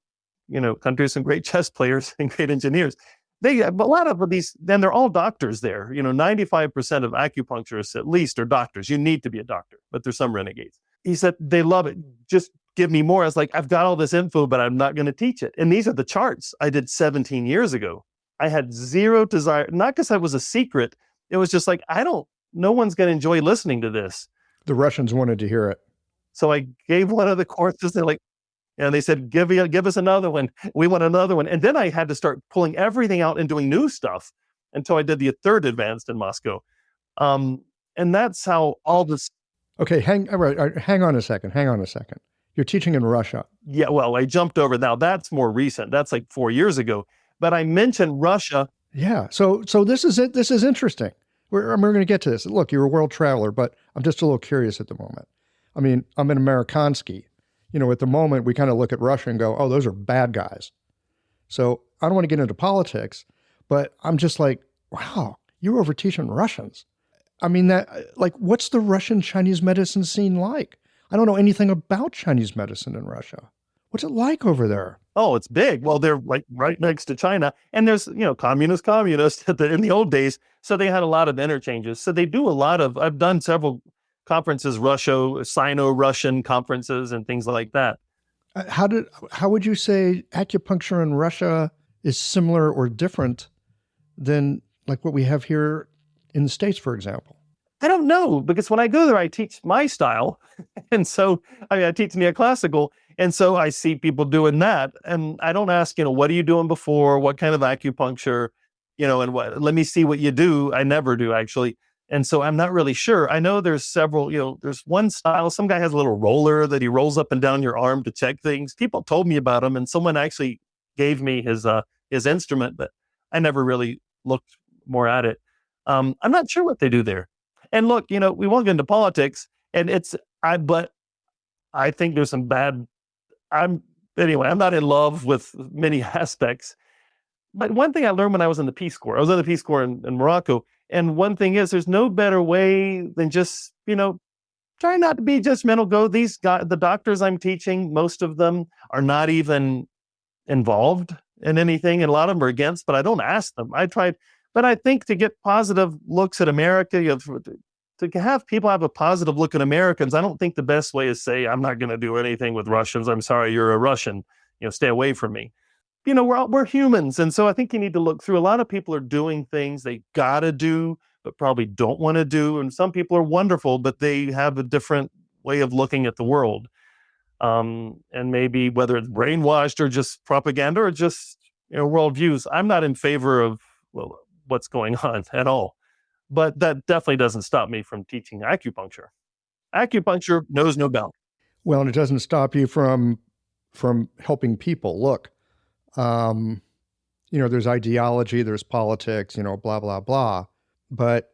countries, some great chess players and great engineers. A lot of these, then they're all doctors there. 95% of acupuncturists at least are doctors. You need to be a doctor, but there's some renegades. He said, they love it. Just give me more. I was like, I've got all this info, but I'm not going to teach it. And these are the charts I did 17 years ago. I had zero desire, not because I was a secret. It was just like, no one's going to enjoy listening to this. The Russians wanted to hear it. So I gave one of the courses. They're like, and they said, give us another one. We want another one. And then I had to start pulling everything out and doing new stuff until I did the third advanced in Moscow. And that's how all this. Okay, hang on a second. You're teaching in Russia. Yeah, well, I jumped over. Now that's more recent. That's like 4 years ago. But I mentioned Russia. Yeah. So this is it. This is interesting. We're going to get to this. Look, you're a world traveler, but I'm just a little curious at the moment. I mean, I'm an Amerikansky. At the moment, we kind of look at Russia and go, oh, those are bad guys. So I don't want to get into politics, but I'm just like, wow, you're over teaching Russians. I mean, what's the Russian Chinese medicine scene like? I don't know anything about Chinese medicine in Russia. What's it like over there? Oh, it's big. Well, they're like right next to China. And there's, communist in the old days. So they had a lot of interchanges. So they do a lot of, I've done several conferences, Sino-Russian conferences and things like that. How would you say acupuncture in Russia is similar or different than like what we have here in the States, for example? I don't know, because when I go there, I teach my style. And so, I teach neoclassical. And so I see people doing that. And I don't ask, what are you doing before? What kind of acupuncture, and let me see what you do. I never do, actually. And so I'm not really sure. I know there's several, there's one style. Some guy has a little roller that he rolls up and down your arm to check things. People told me about him, and someone actually gave me his instrument, but I never really looked more at it. I'm not sure what they do there. And look, we won't get into politics, and but I think there's some bad. I'm not in love with many aspects. But one thing I learned when I was in the Peace Corps, I was in the Peace Corps in Morocco. And one thing is, there's no better way than just, try not to be judgmental. The doctors I'm teaching, most of them are not even involved in anything. And a lot of them are against, but I don't ask them. I tried, but I think to get positive looks at America, to have people have a positive look at Americans, I don't think the best way is say, I'm not going to do anything with Russians. I'm sorry, you're a Russian, stay away from me. We're humans. And so I think you need to look through. A lot of people are doing things they got to do, but probably don't want to do. And some people are wonderful, but they have a different way of looking at the world. And maybe whether it's brainwashed or just propaganda or just, worldviews. I'm not in favor of what's going on at all. But that definitely doesn't stop me from teaching acupuncture. Acupuncture knows no bounds. Well, and it doesn't stop you from helping people. Look, there's ideology, there's politics, blah, blah, blah. But,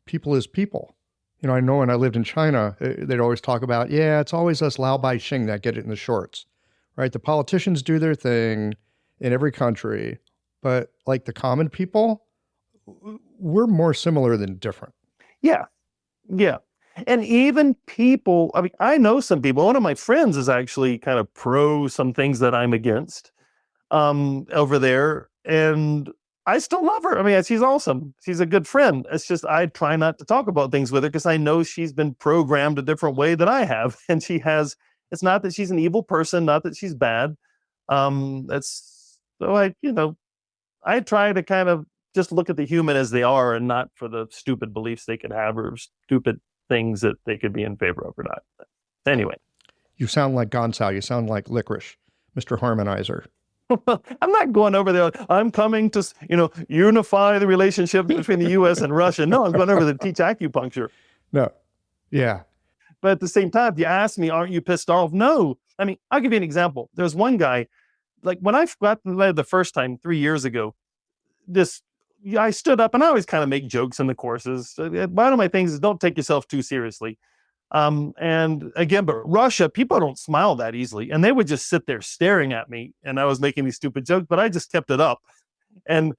people is people. I know when I lived in China, they'd always talk about, it's always us Lao Bai Xing that get it in the shorts, right? The politicians do their thing in every country, but like the common people, we're more similar than different. Yeah. And even people, I know some people, one of my friends is actually kind of pro some things that I'm against over there. And I still love her. She's awesome. She's a good friend. It's just, I try not to talk about things with her because I know she's been programmed a different way than I have. And it's not that she's an evil person, not that she's bad. I try to kind of just look at the human as they are and not for the stupid beliefs they could have or stupid things that they could be in favor of or not. Anyway. You sound like Gonzalo. You sound like Licorice, Mr. Harmonizer. I'm not going over there. I'm coming to, unify the relationship between the U.S. and Russia. No, I'm going over there to teach acupuncture. No. Yeah. But at the same time, if you ask me, aren't you pissed off? No. I'll give you an example. There's one guy, like when I got the first time 3 years ago, I stood up and I always kind of make jokes in the courses. One of my things is don't take yourself too seriously. And again, but Russia, people don't smile that easily. And they would just sit there staring at me. And I was making these stupid jokes, but I just kept it up. And,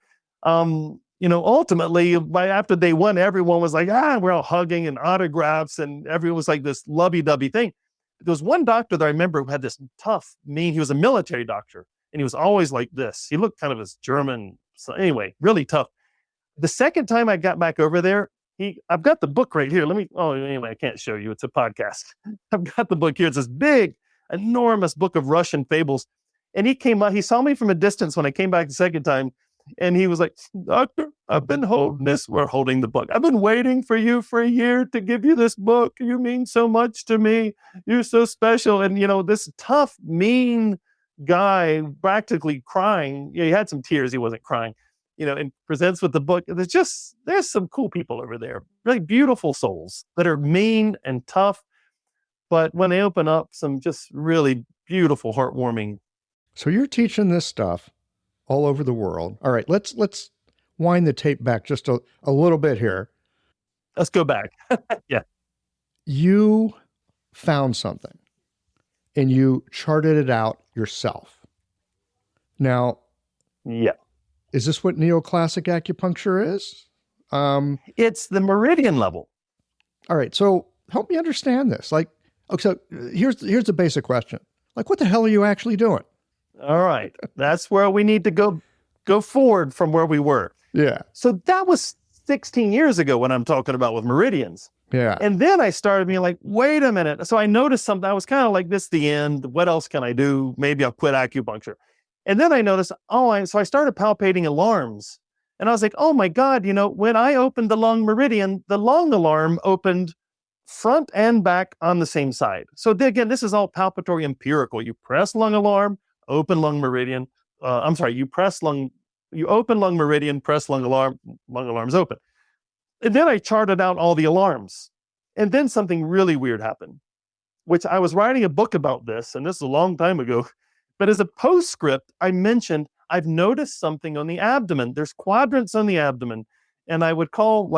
ultimately, after day one, everyone was like, we're all hugging and autographs. And everyone was like this lovey-dovey thing. There was one doctor that I remember who had this tough, he was a military doctor. And he was always like this. He looked kind of as German. So anyway, really tough. The second time I got back over there, I've got the book right here. Anyway, I can't show you. It's a podcast. I've got the book here. It's this big, enormous book of Russian fables. And he came up, he saw me from a distance when I came back the second time. And he was like, Doctor, I've been holding this. We're holding the book. I've been waiting for you for a year to give you this book. You mean so much to me. You're so special. And, this tough, mean guy practically crying. Yeah, he had some tears. He wasn't crying, and presents with the book. There's some cool people over there, really beautiful souls that are mean and tough. But when they open up, some just really beautiful, heartwarming. So you're teaching this stuff all over the world. All right, let's wind the tape back just a little bit here. Let's go back. Yeah. You found something and you charted it out yourself. Now, yeah. Is this what neoclassic acupuncture is? It's the meridian level. All right, so help me understand this. So here's the basic question. What the hell are you actually doing? All right. That's where we need to go forward from where we were. Yeah. So that was 16 years ago when I'm talking about with meridians. Yeah. And then I started being like, wait a minute. So I noticed something. I was kind of like, this is the end. What else can I do? Maybe I'll quit acupuncture. And then I noticed, so I started palpating alarms. And I was like, oh my God, when I opened the lung meridian, the lung alarm opened front and back on the same side. So again, this is all palpatory empirical. You press lung alarm, open lung meridian. You open lung meridian, press lung alarm's open. And then I charted out all the alarms. And then something really weird happened, which I was writing a book about this, and this is a long time ago. But as a postscript, I mentioned, I've noticed something on the abdomen. There's quadrants on the abdomen. And I would call,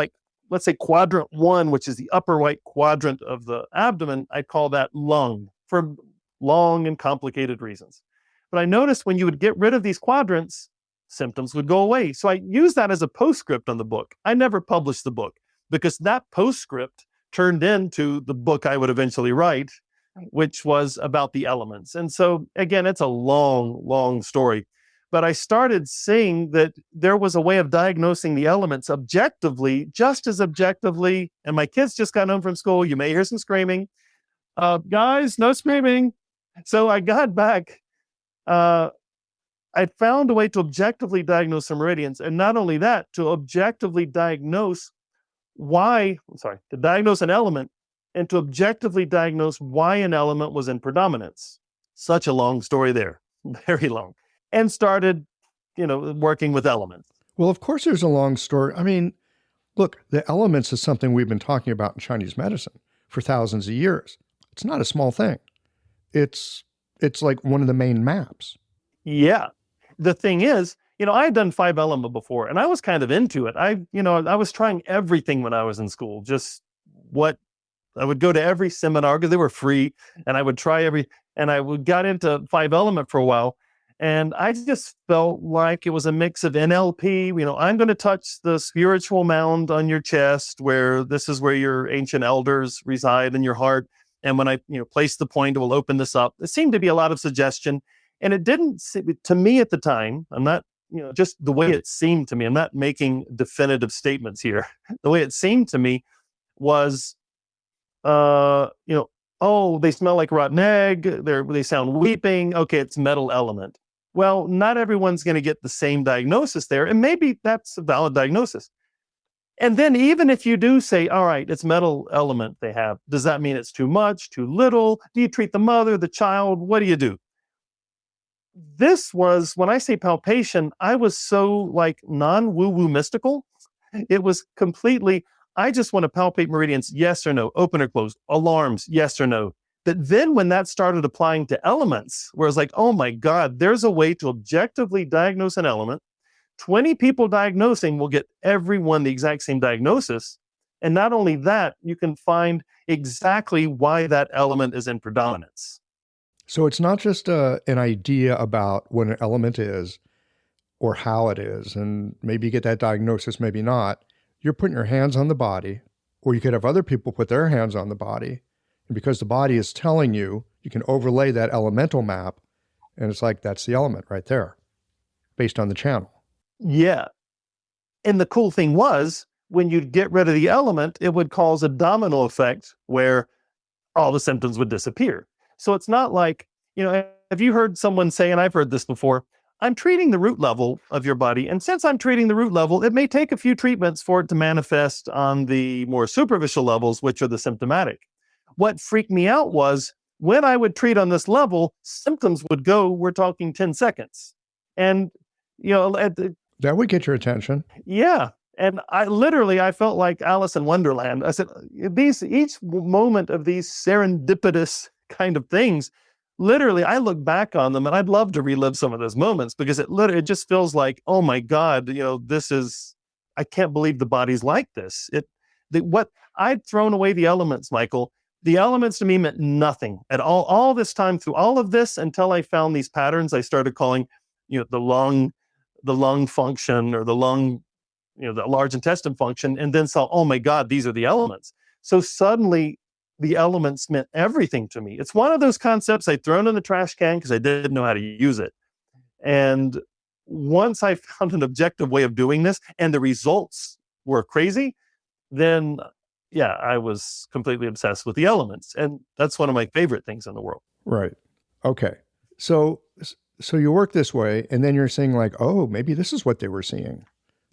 let's say quadrant 1, which is the upper right quadrant of the abdomen, I'd call that lung for long and complicated reasons. But I noticed when you would get rid of these quadrants, symptoms would go away. So I used that as a postscript on the book. I never published the book because that postscript turned into the book I would eventually write, which was about the elements. And so again, it's a long, long story. But I started seeing that there was a way of diagnosing the elements objectively, just as objectively. And my kids just got home from school. You may hear some screaming. Guys, no screaming. So I got back. I found a way to objectively diagnose some meridians. And not only that, to objectively diagnose to diagnose an element and to objectively diagnose why an element was in predominance. Such a long story there, very long. And started, working with elements. Well, of course there's a long story. I mean, look, the elements is something we've been talking about in Chinese medicine for thousands of years. It's not a small thing. It's like one of the main maps. Yeah. The thing is, I had done 5 element before and I was kind of into it. I was trying everything when I was in school, I would go to every seminar because they were free and I would try and I got into 5 element for a while. And I just felt like it was a mix of NLP. I'm going to touch the spiritual mound on your chest where this is where your ancient elders reside in your heart. And when I, place the point, it will open this up. It seemed to be a lot of suggestion. And it didn't, to me at the time, I'm not, just the way it seemed to me, I'm not making definitive statements here. The way it seemed to me was, they smell like rotten egg. They sound weeping. Okay, it's metal element. Well, not everyone's going to get the same diagnosis there. And maybe that's a valid diagnosis. And then even if you do say, all right, it's metal element they have, does that mean it's too much, too little? Do you treat the mother, the child? What do you do? This was, when I say palpation, I was so non-woo-woo mystical. It was completely, I just want to palpate meridians, yes or no, open or closed, alarms, yes or no. But then when that started applying to elements, where it's like, oh my God, there's a way to objectively diagnose an element. 20 people diagnosing will get everyone the exact same diagnosis. And not only that, you can find exactly why that element is in predominance. So it's not just an idea about what an element is or how it is, and maybe you get that diagnosis, maybe not. You're putting your hands on the body, or you could have other people put their hands on the body. And because the body is telling you, you can overlay that elemental map And it's like, that's the element right there, based on the channel. Yeah. And the cool thing was, when you'd get rid of the element, it would cause a domino effect where all the symptoms would disappear. So it's not like, have you heard someone say, and I've heard this before, I'm treating the root level of your body. And since I'm treating the root level, it may take a few treatments for it to manifest on the more superficial levels, which are the symptomatic. What freaked me out was when I would treat on this level, symptoms would go, we're talking 10 seconds. And, that would get your attention. Yeah. And I felt like Alice in Wonderland. I said, each moment of these serendipitous kind of things, literally, I look back on them and I'd love to relive some of those moments because it just feels like, oh my God, I can't believe the body's like this. What I'd thrown away the elements, Michael. The elements to me meant nothing at all this time through all of this until I found these patterns I started calling, the lung function or the lung, the large intestine function, and then saw, oh my God, these are the elements. So suddenly the elements meant everything to me. It's one of those concepts I'd thrown in the trash can because I didn't know how to use it. And once I found an objective way of doing this and the results were crazy, then yeah, I was completely obsessed with the elements. And that's one of my favorite things in the world. Right. Okay. So you work this way, and then you're saying like, oh, maybe this is what they were seeing.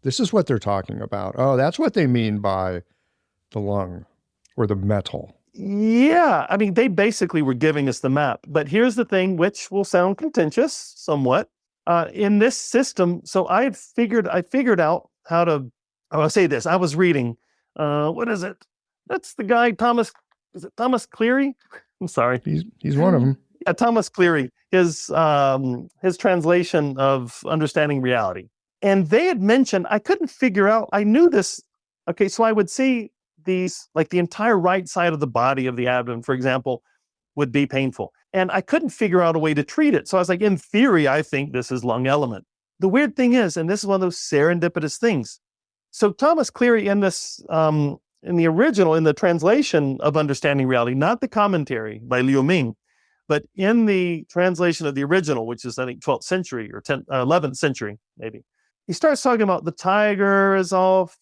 This is what they're talking about. Oh, that's what they mean by the lung or the metal. Yeah. I mean, they basically were giving us the map. But here's the thing, which will sound contentious somewhat. In this system, so I figured out how to, I'll say this. I was reading, what is it? That's the guy, Thomas Cleary? I'm sorry. He's one of them. Yeah, Thomas Cleary, his translation of Understanding Reality. And they had mentioned, I couldn't figure out, I knew this. Okay, so I would see these, like the entire right side of the body of the abdomen, for example, would be painful. And I couldn't figure out a way to treat it. So I was like, in theory, I think this is lung element. The weird thing is, and this is one of those serendipitous things. So Thomas Cleary in this, in the translation of Understanding Reality, not the commentary by Liu Ming, but in the translation of the original, which is, I think, 12th century or 11th century, maybe, he starts talking about the tiger is off,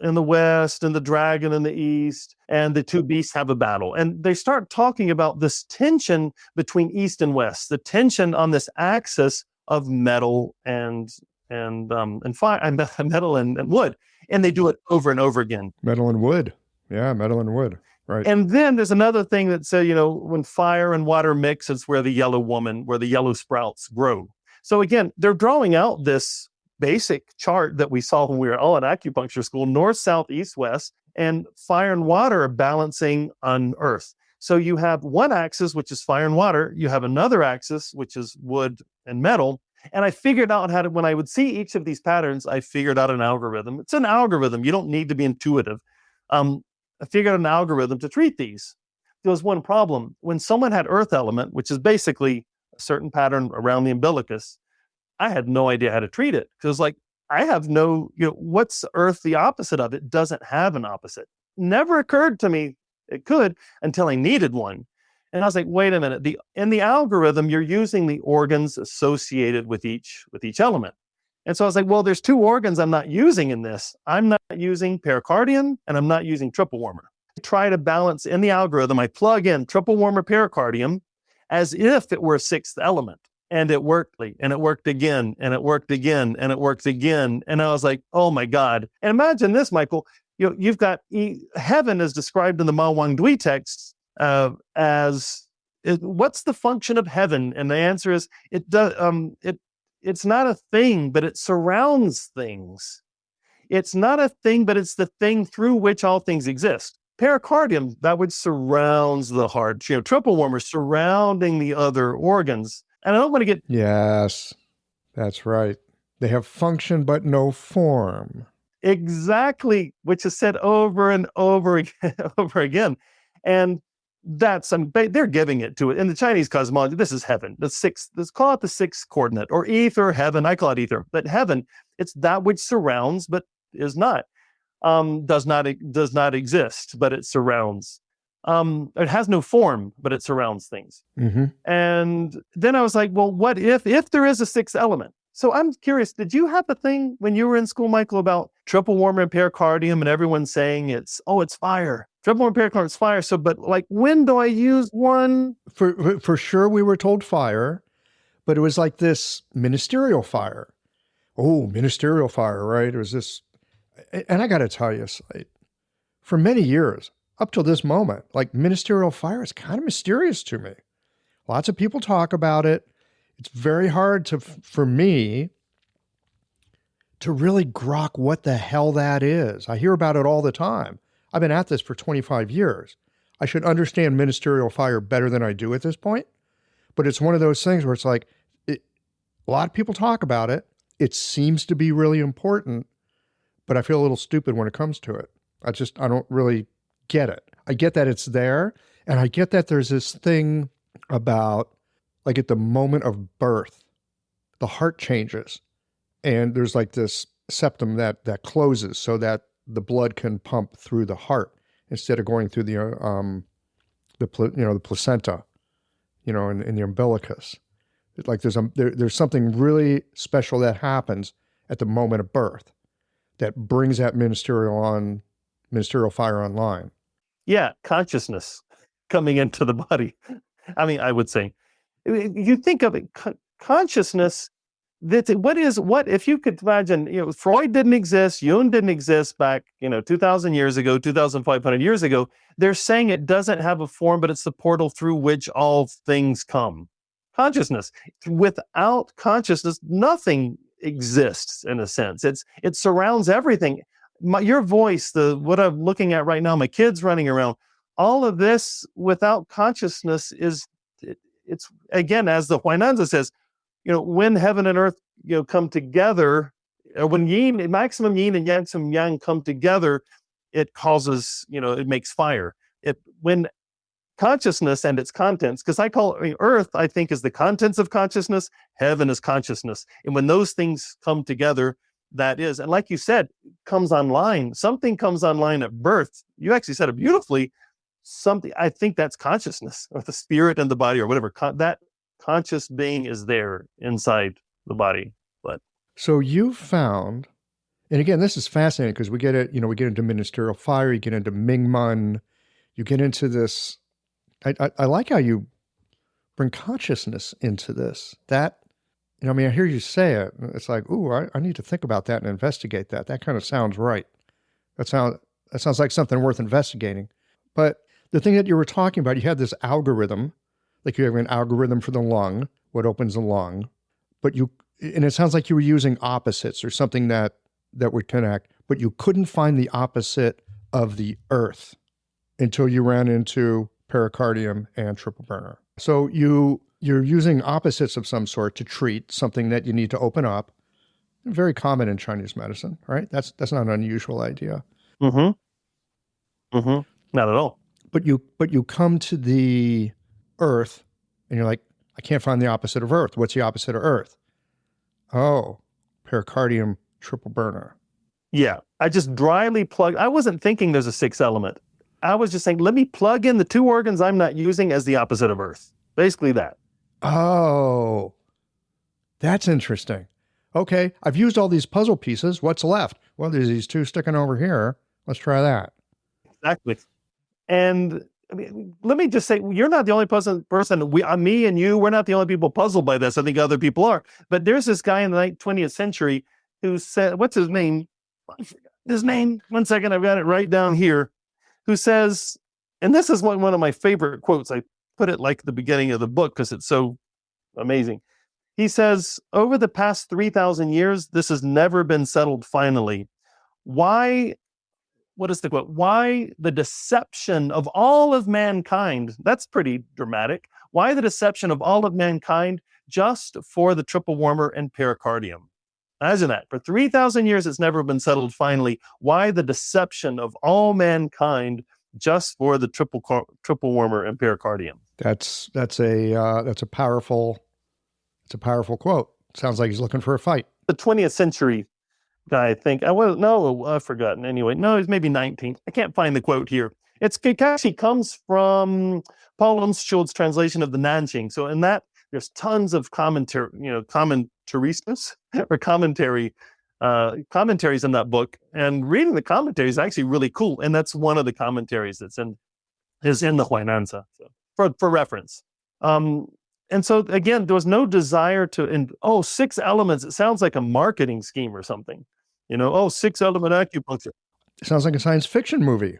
in the west and the dragon in the east, and the two beasts have a battle. And they start talking about this tension between east and west, the tension on this axis of metal and fire, metal and wood. And they do it over and over again. Metal and wood. Yeah, metal and wood. Right. And then there's another thing that says, when fire and water mix, it's where the yellow sprouts grow. So again, they're drawing out this basic chart that we saw when we were all at acupuncture school, north, south, east, west, and fire and water are balancing on earth. So you have one axis, which is fire and water. You have another axis, which is wood and metal. And I figured out when I would see each of these patterns, I figured out an algorithm. It's an algorithm. You don't need to be intuitive. I figured out an algorithm to treat these. There was one problem. When someone had earth element, which is basically a certain pattern around the umbilicus, I had no idea how to treat it. Because I have no, what's earth the opposite of? It doesn't have an opposite. Never occurred to me it could until I needed one. And I was like, wait a minute. In the algorithm, you're using the organs associated with each element. And so I was like, well, there's two organs I'm not using in this. I'm not using pericardium and I'm not using triple warmer. I try to balance in the algorithm. I plug in triple warmer pericardium as if it were a sixth element. And it worked, and it worked again, and it worked again, and it worked again. And I was like, oh my God. And imagine this, Michael, you've got heaven is described in the Ma Wang Dui texts as what's the function of heaven? And the answer is it's not a thing, but it surrounds things. It's not a thing, but it's the thing through which all things exist. Pericardium, that which surrounds the heart. Triple warmer surrounding the other organs. And I don't want to get... Yes, that's right. They have function, but no form. Exactly, which is said over and over again, over again. And they're giving it to it. In the Chinese cosmology, this is heaven. Let's call it the sixth coordinate, or ether, heaven. I call it ether. But heaven, it's that which surrounds, but is not. Does not exist, but it surrounds. It has no form, but it surrounds things. Mm-hmm. And then I was like, well, what if there is a sixth element? So I'm curious, did you have a thing when you were in school, Michael, about triple warmer and pericardium and everyone saying it's fire? Triple warmer and pericardium is fire. So, but like, when do I use one? For sure, we were told fire, but it was like this ministerial fire. Oh, ministerial fire, right? It was this, and I got to tell you, Slate, for many years, up till this moment, like ministerial fire is kind of mysterious to me. Lots of people talk about it. It's very hard for me to really grok what the hell that is. I hear about it all the time. I've been at this for 25 years. I should understand ministerial fire better than I do at this point. But it's one of those things where it's like, a lot of people talk about it. It seems to be really important, but I feel a little stupid when it comes to it. I don't really get it. I get that it's there, and I get that there's this thing about, like, at the moment of birth, the heart changes, and there's like this septum that closes so that the blood can pump through the heart instead of going through the placenta, in the umbilicus. It's like there's something really special that happens at the moment of birth that brings that ministerial fire online. Yeah, consciousness coming into the body. I mean, I would say, you think of it, consciousness. What if you could imagine, Freud didn't exist, Jung didn't exist back, 2,000 years ago, 2,500 years ago. They're saying it doesn't have a form, but it's the portal through which all things come. Consciousness. Without consciousness, nothing exists in a sense. It surrounds everything. Your voice, what I'm looking at right now, my kids running around, all of this without consciousness it's again, as the Huainanzi says, when heaven and earth, come together, when maximum yin and maximum yang come together, it causes, it makes fire. When consciousness and its contents, because earth, I think, is the contents of consciousness, heaven is consciousness. And when those things come together, that is, and like you said, comes online. Something comes online at birth. You actually said it beautifully. I think that's consciousness, or the spirit in the body, or whatever. That conscious being is there inside the body. But so you found, and again, this is fascinating because we get it. We get into ministerial fire. You get into Mingmen. You get into this. I like how you bring consciousness into this. That, I hear you say it. It's like, ooh, I need to think about that and investigate that. That kind of sounds right. That sounds like something worth investigating. But the thing that you were talking about, you had this algorithm, like you have an algorithm for the lung, what opens the lung, and it sounds like you were using opposites or something that would connect, but you couldn't find the opposite of the earth until you ran into pericardium and triple burner. So you're using opposites of some sort to treat something that you need to open up. Very common in Chinese medicine, right? That's not an unusual idea. Mm-hmm. Mm-hmm. Not at all. But you come to the earth and you're like, I can't find the opposite of earth. What's the opposite of earth? Oh, pericardium, triple burner. Yeah. I just dryly plugged. I wasn't thinking there's a sixth element. I was just saying, let me plug in the two organs I'm not using as the opposite of earth. Basically that. Oh, that's interesting. Okay, I've used all these puzzle pieces. What's left? Well, there's these two sticking over here. Let's try that. Exactly. And let me just say, you're not the only person. Me and you, we're not the only people puzzled by this. I think other people are. But there's this guy in the 20th century who said, what's his name? I forgot his name. 1 second, I've got it right down here. Who says, and this is one of my favorite quotes. I put it like the beginning of the book because it's so amazing. He says, over the past 3,000 years, this has never been settled finally. Why? What is the quote? Why the deception of all of mankind? That's pretty dramatic. Why the deception of all of mankind just for the triple warmer and pericardium? Imagine that. For 3,000 years, it's never been settled finally. Why the deception of all mankind just for the triple warmer and pericardium? That's a powerful quote. Sounds like he's looking for a fight. The 20th century guy, I think. I've forgotten anyway. No, it's maybe 19th. I can't find the quote here. It actually comes from Paul Umschild's translation of the Nanjing. So in that, there's tons of commentaries or commentaries in that book. And reading the commentaries is actually really cool. And that's one of the commentaries that's in the Huainanzi, so for reference. And so again, there was no desire to, 6 elements. It sounds like a marketing scheme or something. 6-element acupuncture. It sounds like a science fiction movie.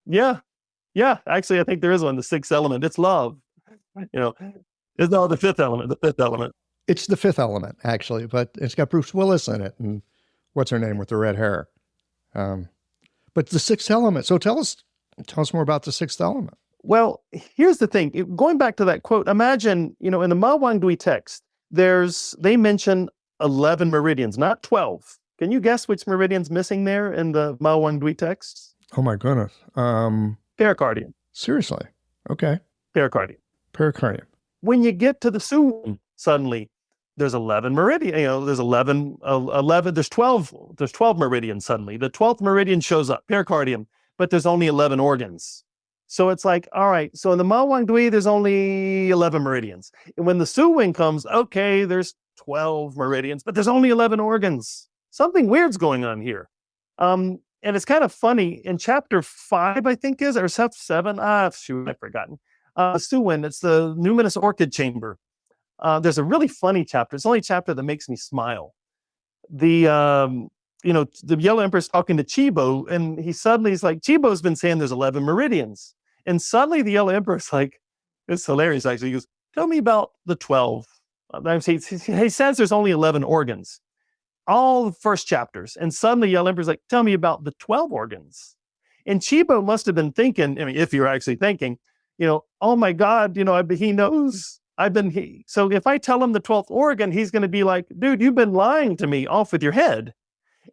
Yeah. Yeah. Actually, I think there is one, the 6th element. It's love. It's not the 5th element, the 5th element. It's the 5th element, actually, but it's got Bruce Willis in it. And what's her name with the red hair? But the 6th element. So tell us more about the 6th element. Well, here's the thing. Going back to that quote, imagine, in the Ma Wangdui text, they mention 11 meridians, not 12. Can you guess which meridian's missing there in the Ma Wangdui text? Oh my goodness. Pericardium. Seriously? Okay. Pericardium. When you get to the Su, suddenly there's 11 meridian. There's 11. There's 12. There's 12 meridians suddenly. The 12th meridian shows up, pericardium, but there's only 11 organs. So it's like, all right, so in the Ma Wangdui, there's only 11 meridians. And when the Su Wing comes, okay, there's 12 meridians, but there's only 11 organs. Something weird's going on here. And it's kind of funny. In chapter 5, I think or 7, I've forgotten. Su Wing, it's the numinous orchid chamber. There's a really funny chapter. It's the only chapter that makes me smile. The Yellow Emperor's talking to Chibo, and he's like, Chibo's been saying there's 11 meridians. And suddenly the Yellow Emperor's like, it's hilarious actually. He goes, tell me about the 12. He says there's only 11 organs. All the first chapters. And suddenly Yellow Emperor's like, tell me about the 12 organs. And Chibo must have been thinking, if you're actually thinking, oh my God, he knows. So if I tell him the 12th organ, he's going to be like, dude, you've been lying to me off with your head.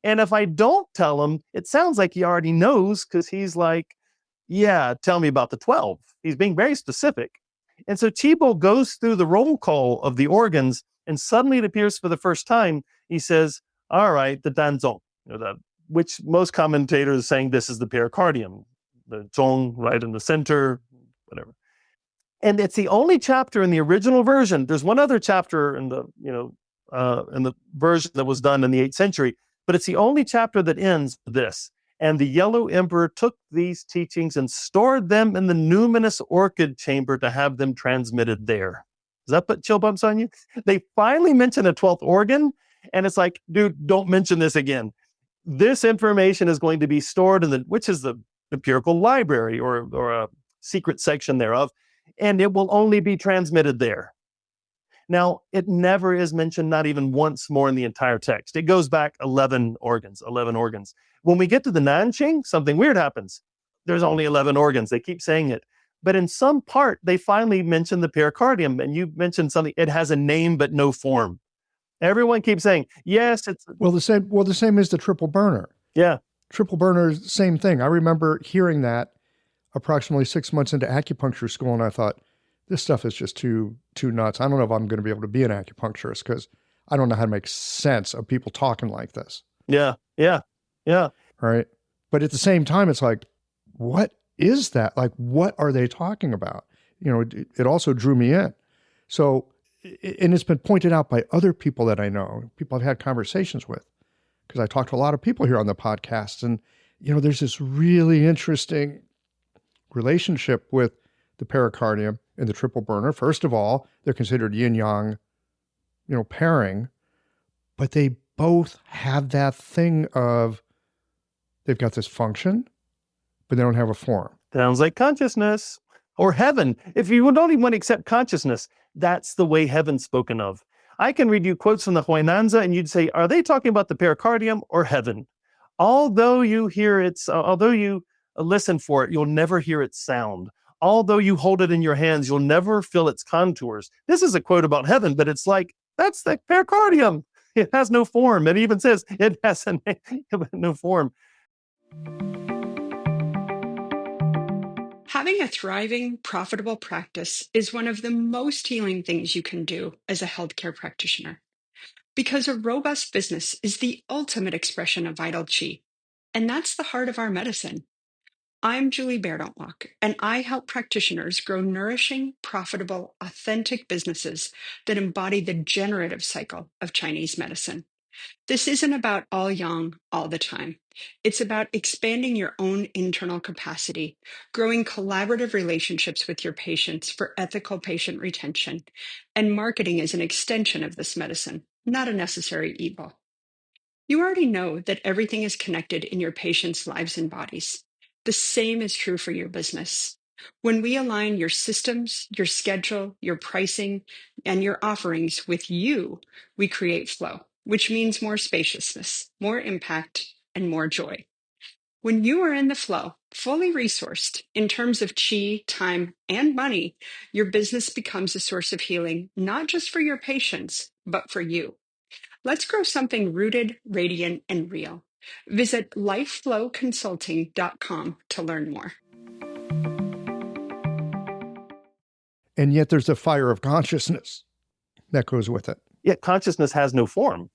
And if I don't tell him, it sounds like he already knows because he's like, yeah, tell me about the 12. He's being very specific. And so Chibo goes through the roll call of the organs, and suddenly it appears for the first time, he says, all right, the danzong, which most commentators are saying this is the pericardium, the zong right in the center, whatever. And it's the only chapter in the original version. There's one other chapter in the version that was done in the 8th century, but it's the only chapter that ends with this. And the Yellow Emperor took these teachings and stored them in the numinous orchid chamber to have them transmitted there. Does that put chill bumps on you? They finally mention a 12th organ, and it's like, dude, don't mention this again. This information is going to be stored which is the empirical library or a secret section thereof, and it will only be transmitted there. Now, it never is mentioned, not even once more in the entire text. It goes back 11 organs. When we get to the Nanjing, something weird happens. There's only 11 organs. They keep saying it. But in some part, they finally mention the pericardium, and you mentioned something. It has a name but no form. Everyone keeps saying, yes, it's... the same as the triple burner. Yeah. Triple burner, same thing. I remember hearing that approximately 6 months into acupuncture school, and I thought, this stuff is just too nuts. I don't know if I'm going to be able to be an acupuncturist because I don't know how to make sense of people talking like this. Yeah. Right. But at the same time, it's like, what is that? Like, what are they talking about? It also drew me in. So, and it's been pointed out by other people that I know, people I've had conversations with, because I talk to a lot of people here on the podcast. And, there's this really interesting relationship with the pericardium and the triple burner. First of all, they're considered yin-yang, pairing, but they both have that thing of they've got this function, but they don't have a form. Sounds like consciousness or heaven. If you don't even want to accept consciousness, that's the way heaven's spoken of. I can read you quotes from the Huainanzi and you'd say, are they talking about the pericardium or heaven? Although you listen for it, you'll never hear its sound. Although you hold it in your hands, you'll never feel its contours. This is a quote about heaven, but it's like, that's the pericardium. It has no form. It even says it has no form. Having a thriving, profitable practice is one of the most healing things you can do as a healthcare practitioner. Because a robust business is the ultimate expression of vital qi. And that's the heart of our medicine. I'm Julie Bairdontlock, and I help practitioners grow nourishing, profitable, authentic businesses that embody the generative cycle of Chinese medicine. This isn't about all yang all the time. It's about expanding your own internal capacity, growing collaborative relationships with your patients for ethical patient retention, and marketing as an extension of this medicine, not a necessary evil. You already know that everything is connected in your patients' lives and bodies. The same is true for your business. When we align your systems, your schedule, your pricing, and your offerings with you, we create flow, which means more spaciousness, more impact, and more joy. When you are in the flow, fully resourced in terms of chi, time, and money, your business becomes a source of healing, not just for your patients, but for you. Let's grow something rooted, radiant, and real. Visit lifeflowconsulting.com to learn more. And yet there's a fire of consciousness that goes with it. Yet consciousness has no form.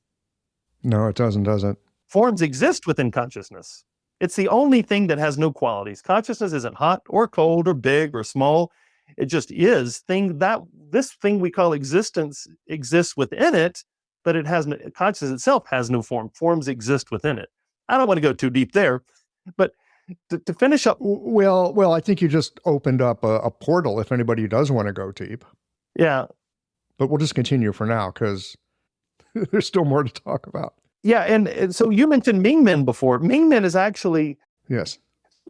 No, it doesn't, does it? Forms exist within consciousness. It's the only thing that has no qualities. Consciousness isn't hot or cold or big or small. It just is. This thing we call existence exists within it, but it has no, consciousness itself has no form. Forms exist within it. I don't want to go too deep there, but to finish up. Well, I think you just opened up a portal if anybody does want to go deep. Yeah. But we'll just continue for now because there's still more to talk about. Yeah, and so you mentioned Mingmen before. Mingmen is actually, yes,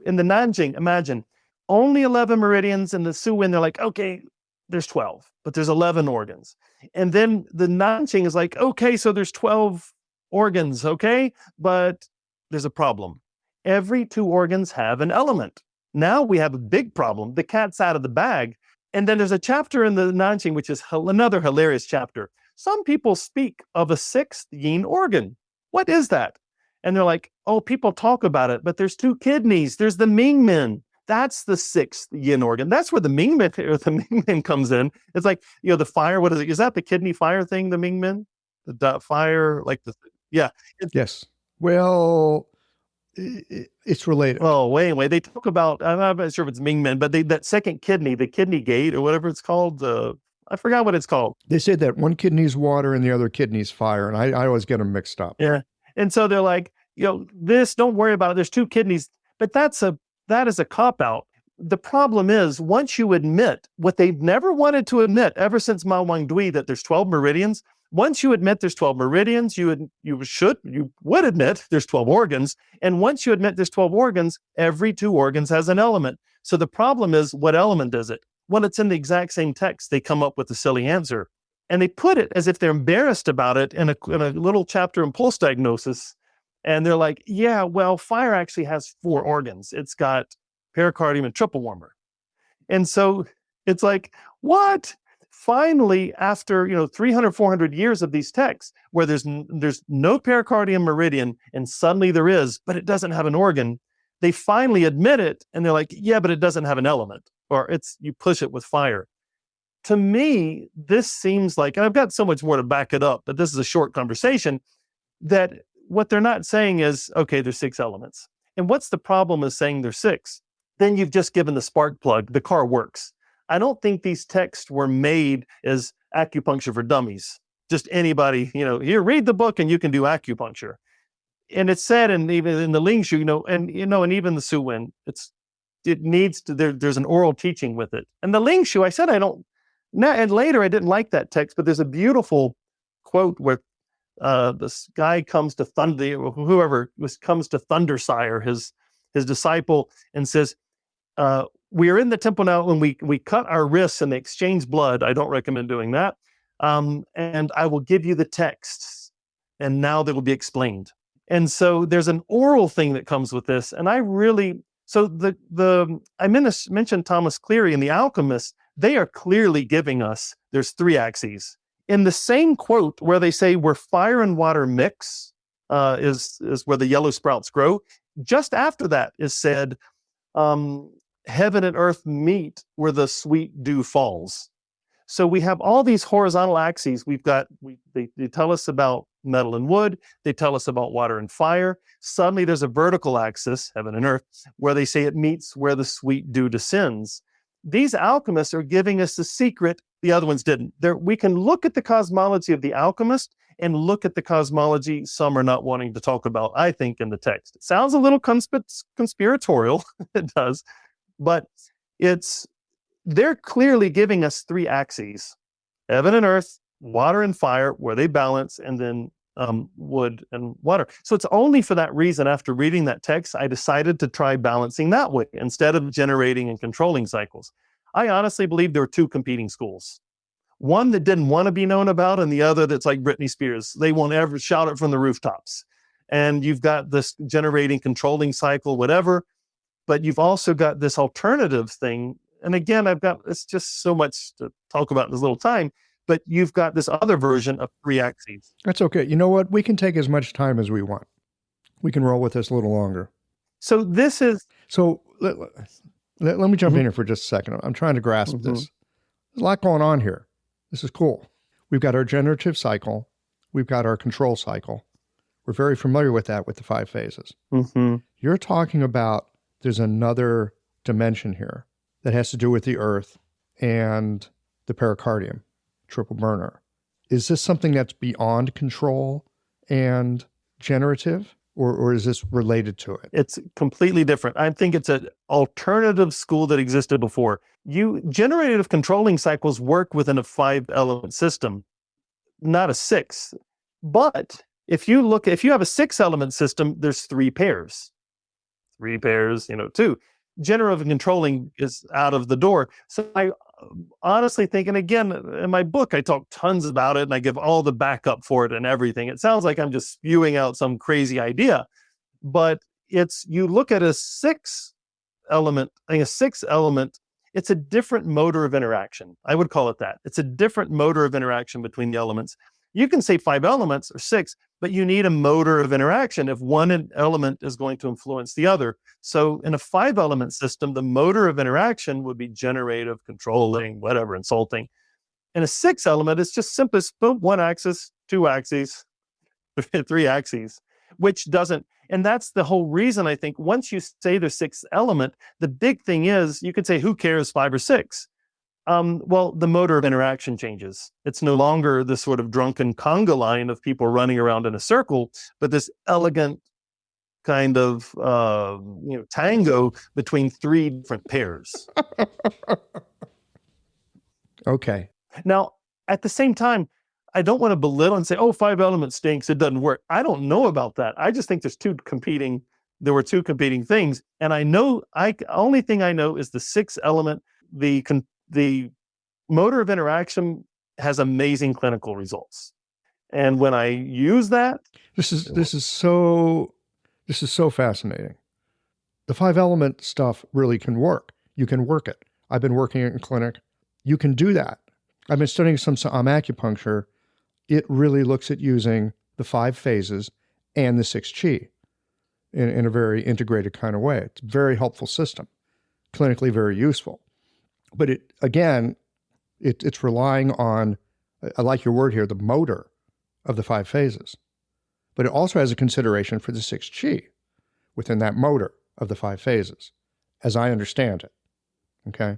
in the Nanjing, imagine, only 11 meridians. In the Suwen, they're like, okay, there's 12, but there's 11 organs. And then the Nanjing is like, okay, so there's 12 organs, okay? But there's a problem. Every 2 organs have an element. Now we have a big problem. The cat's out of the bag. And then there's a chapter in the Nanjing, which is another hilarious chapter. Some people speak of a 6th yin organ. What is that? And they're like, oh, people talk about it, but there's 2 kidneys. There's the Mingmen. That's the 6th yin organ. That's where the Mingmen comes in. It's like, the fire. What is it? Is that the kidney fire thing, the Mingmen? The fire, yeah. Yes. Well, it's related. Oh, anyway, they talk about, I'm not sure if it's Mingmen, but that second kidney, the kidney gate or whatever it's called, I forgot what it's called. They say that one kidney's water and the other kidney's fire, and I always get them mixed up. Yeah. And so they're like, this, don't worry about it. There's 2 kidneys, but that is a cop-out. The problem is, once you admit what they've never wanted to admit ever since Mao Wangdui, that there's 12 meridians, once you admit there's 12 meridians, you would admit there's 12 organs. And once you admit there's 12 organs, every 2 organs has an element. So the problem is, what element is it? Well, it's in the exact same text. They come up with a silly answer. And they put it as if they're embarrassed about it in a little chapter in Pulse Diagnosis. And they're like, yeah, well, fire actually has 4 organs. It's got pericardium and triple warmer. And so it's like, what? Finally, after 300, 400 years of these texts, where there's no pericardium meridian, and suddenly there is, but it doesn't have an organ, they finally admit it, and they're like, yeah, but it doesn't have an element. Or you push it with fire. To me, this seems like, and I've got so much more to back it up, but this is a short conversation, that what they're not saying is, okay, there's 6 elements. And what's the problem is saying there's 6? Then you've just given the spark plug, the car works. I don't think these texts were made as acupuncture for dummies. Just anybody, here, read the book and you can do acupuncture. And it's said, and even in the Ling Shu, and even the Su Wen, it needs to, there's an oral teaching with it. And the Ling Shu, I said, and later I didn't like that text, but there's a beautiful quote where this guy comes to comes to Thundersire, his disciple, and says, we are in the temple now and we cut our wrists and they exchange blood. I don't recommend doing that. And I will give you the texts and now they will be explained. And so there's an oral thing that comes with this. And I mentioned Thomas Cleary and the Alchemists. They are clearly giving us, there's 3 axes. In the same quote where they say where fire and water mix is where the yellow sprouts grow, just after that is said, heaven and earth meet where the sweet dew falls. So we have all these horizontal axes. They tell us about metal and wood. They tell us about water and fire. Suddenly there's a vertical axis, heaven and earth, where they say it meets where the sweet dew descends. These alchemists are giving us the secret the other ones didn't. We can look at the cosmology of the alchemist and look at the cosmology some are not wanting to talk about, I think, in the text. It sounds a little conspiratorial, it does, but they're clearly giving us three axes, heaven and earth, water and fire, where they balance, and then wood and water. So it's only for that reason, after reading that text, I decided to try balancing that way instead of generating and controlling cycles. I honestly believe there were two competing schools. One that didn't want to be known about, and the other that's like Britney Spears. They won't ever shout it from the rooftops. And you've got this generating, controlling cycle, whatever, but you've also got this alternative thing. And again, it's just so much to talk about in this little time, but you've got this other version of three axes. That's okay. You know what? We can take as much time as we want. We can roll with this a little longer. So this is... So let me jump in here for just a second. I'm trying to grasp this. There's a lot going on here. This is cool. We've got our generative cycle. We've got our control cycle. We're very familiar with that with the 5 phases. You're talking about there's another dimension here that has to do with the earth and the pericardium, triple burner. Is this something that's beyond control and generative, or is this related to it? It's completely different. I think it's an alternative school that existed before. Generative controlling cycles work within a 5-element system, not a 6. But if you have a 6-element system, there's 3 pairs. 3 pairs, 2. Generative controlling is out of the door. So I honestly think, and again, in my book, I talk tons about it and I give all the backup for it and everything. It sounds like I'm just spewing out some crazy idea, but you look at a 6-element, it's a different motor of interaction. I would call it that. It's a different motor of interaction between the elements. You can say 5 elements or 6, but you need a motor of interaction if one element is going to influence the other. So in a 5-element system, the motor of interaction would be generative, controlling, whatever, insulting. In a 6-element, it's just simply 1 axis, 2 axes, 3 axes, which doesn't. And that's the whole reason, I think, once you say the 6th element, the big thing is, you could say, who cares 5 or 6? Well, the motor of interaction changes. It's no longer this sort of drunken conga line of people running around in a circle, but this elegant kind of tango between 3 different pairs. Okay. Now, at the same time, I don't want to belittle and say, 5 elements stinks, it doesn't work. I don't know about that. I just think there were 2 competing things. And only thing I know is the 6th element, the motor of interaction has amazing clinical results. And when I use that... This is so fascinating. The 5-element stuff really can work. You can work it. I've been working it in clinic. You can do that. I've been studying some acupuncture. It really looks at using the 5 phases and the 6 qi in a very integrated kind of way. It's a very helpful system, clinically very useful. But it's relying on, I like your word here, the motor of the 5 phases. But it also has a consideration for the 6 qi within that motor of the 5 phases, as I understand it. Okay?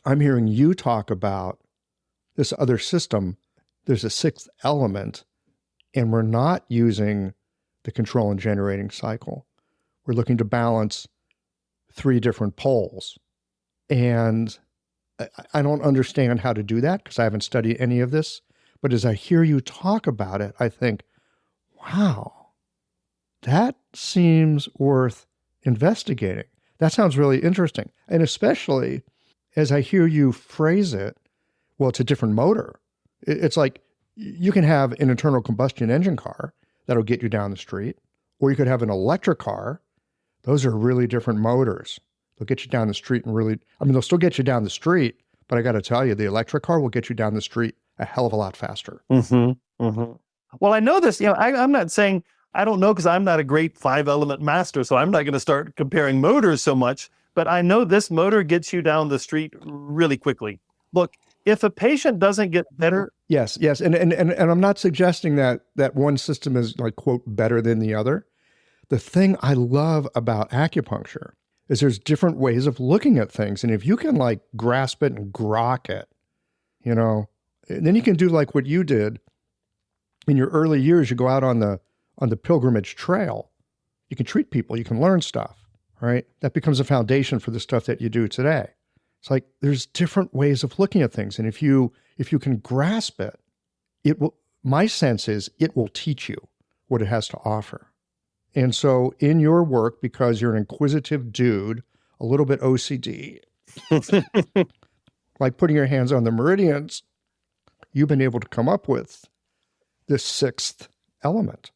I'm hearing you talk about this other system. There's a 6th element, and we're not using the control and generating cycle. We're looking to balance 3 different poles. And I don't understand how to do that because I haven't studied any of this. But as I hear you talk about it, I think, wow, that seems worth investigating. That sounds really interesting. And especially as I hear you phrase it, well, it's a different motor. It's like you can have an internal combustion engine car that'll get you down the street, or you could have an electric car. Those are really different motors. They'll get you down the street and they'll still get you down the street, but I got to tell you, the electric car will get you down the street a hell of a lot faster. Well, I know this, I'm not saying, I don't know because I'm not a great 5-element master, so I'm not going to start comparing motors so much, but I know this motor gets you down the street really quickly. Look, if a patient doesn't get better, Yes. And I'm not suggesting that one system is like, quote, better than the other. The thing I love about acupuncture is there's different ways of looking at things. And if you can like grasp it and grok it, you know, and then you can do like what you did in your early years. You go out on the pilgrimage trail. You can treat people. You can learn stuff, right? That becomes a foundation for the stuff that you do today. It's like there's different ways of looking at things. And if you can grasp it, it will, my sense is it will teach you what it has to offer. And so in your work, because you're an inquisitive dude, a little bit OCD, like putting your hands on the meridians, you've been able to come up with this sixth element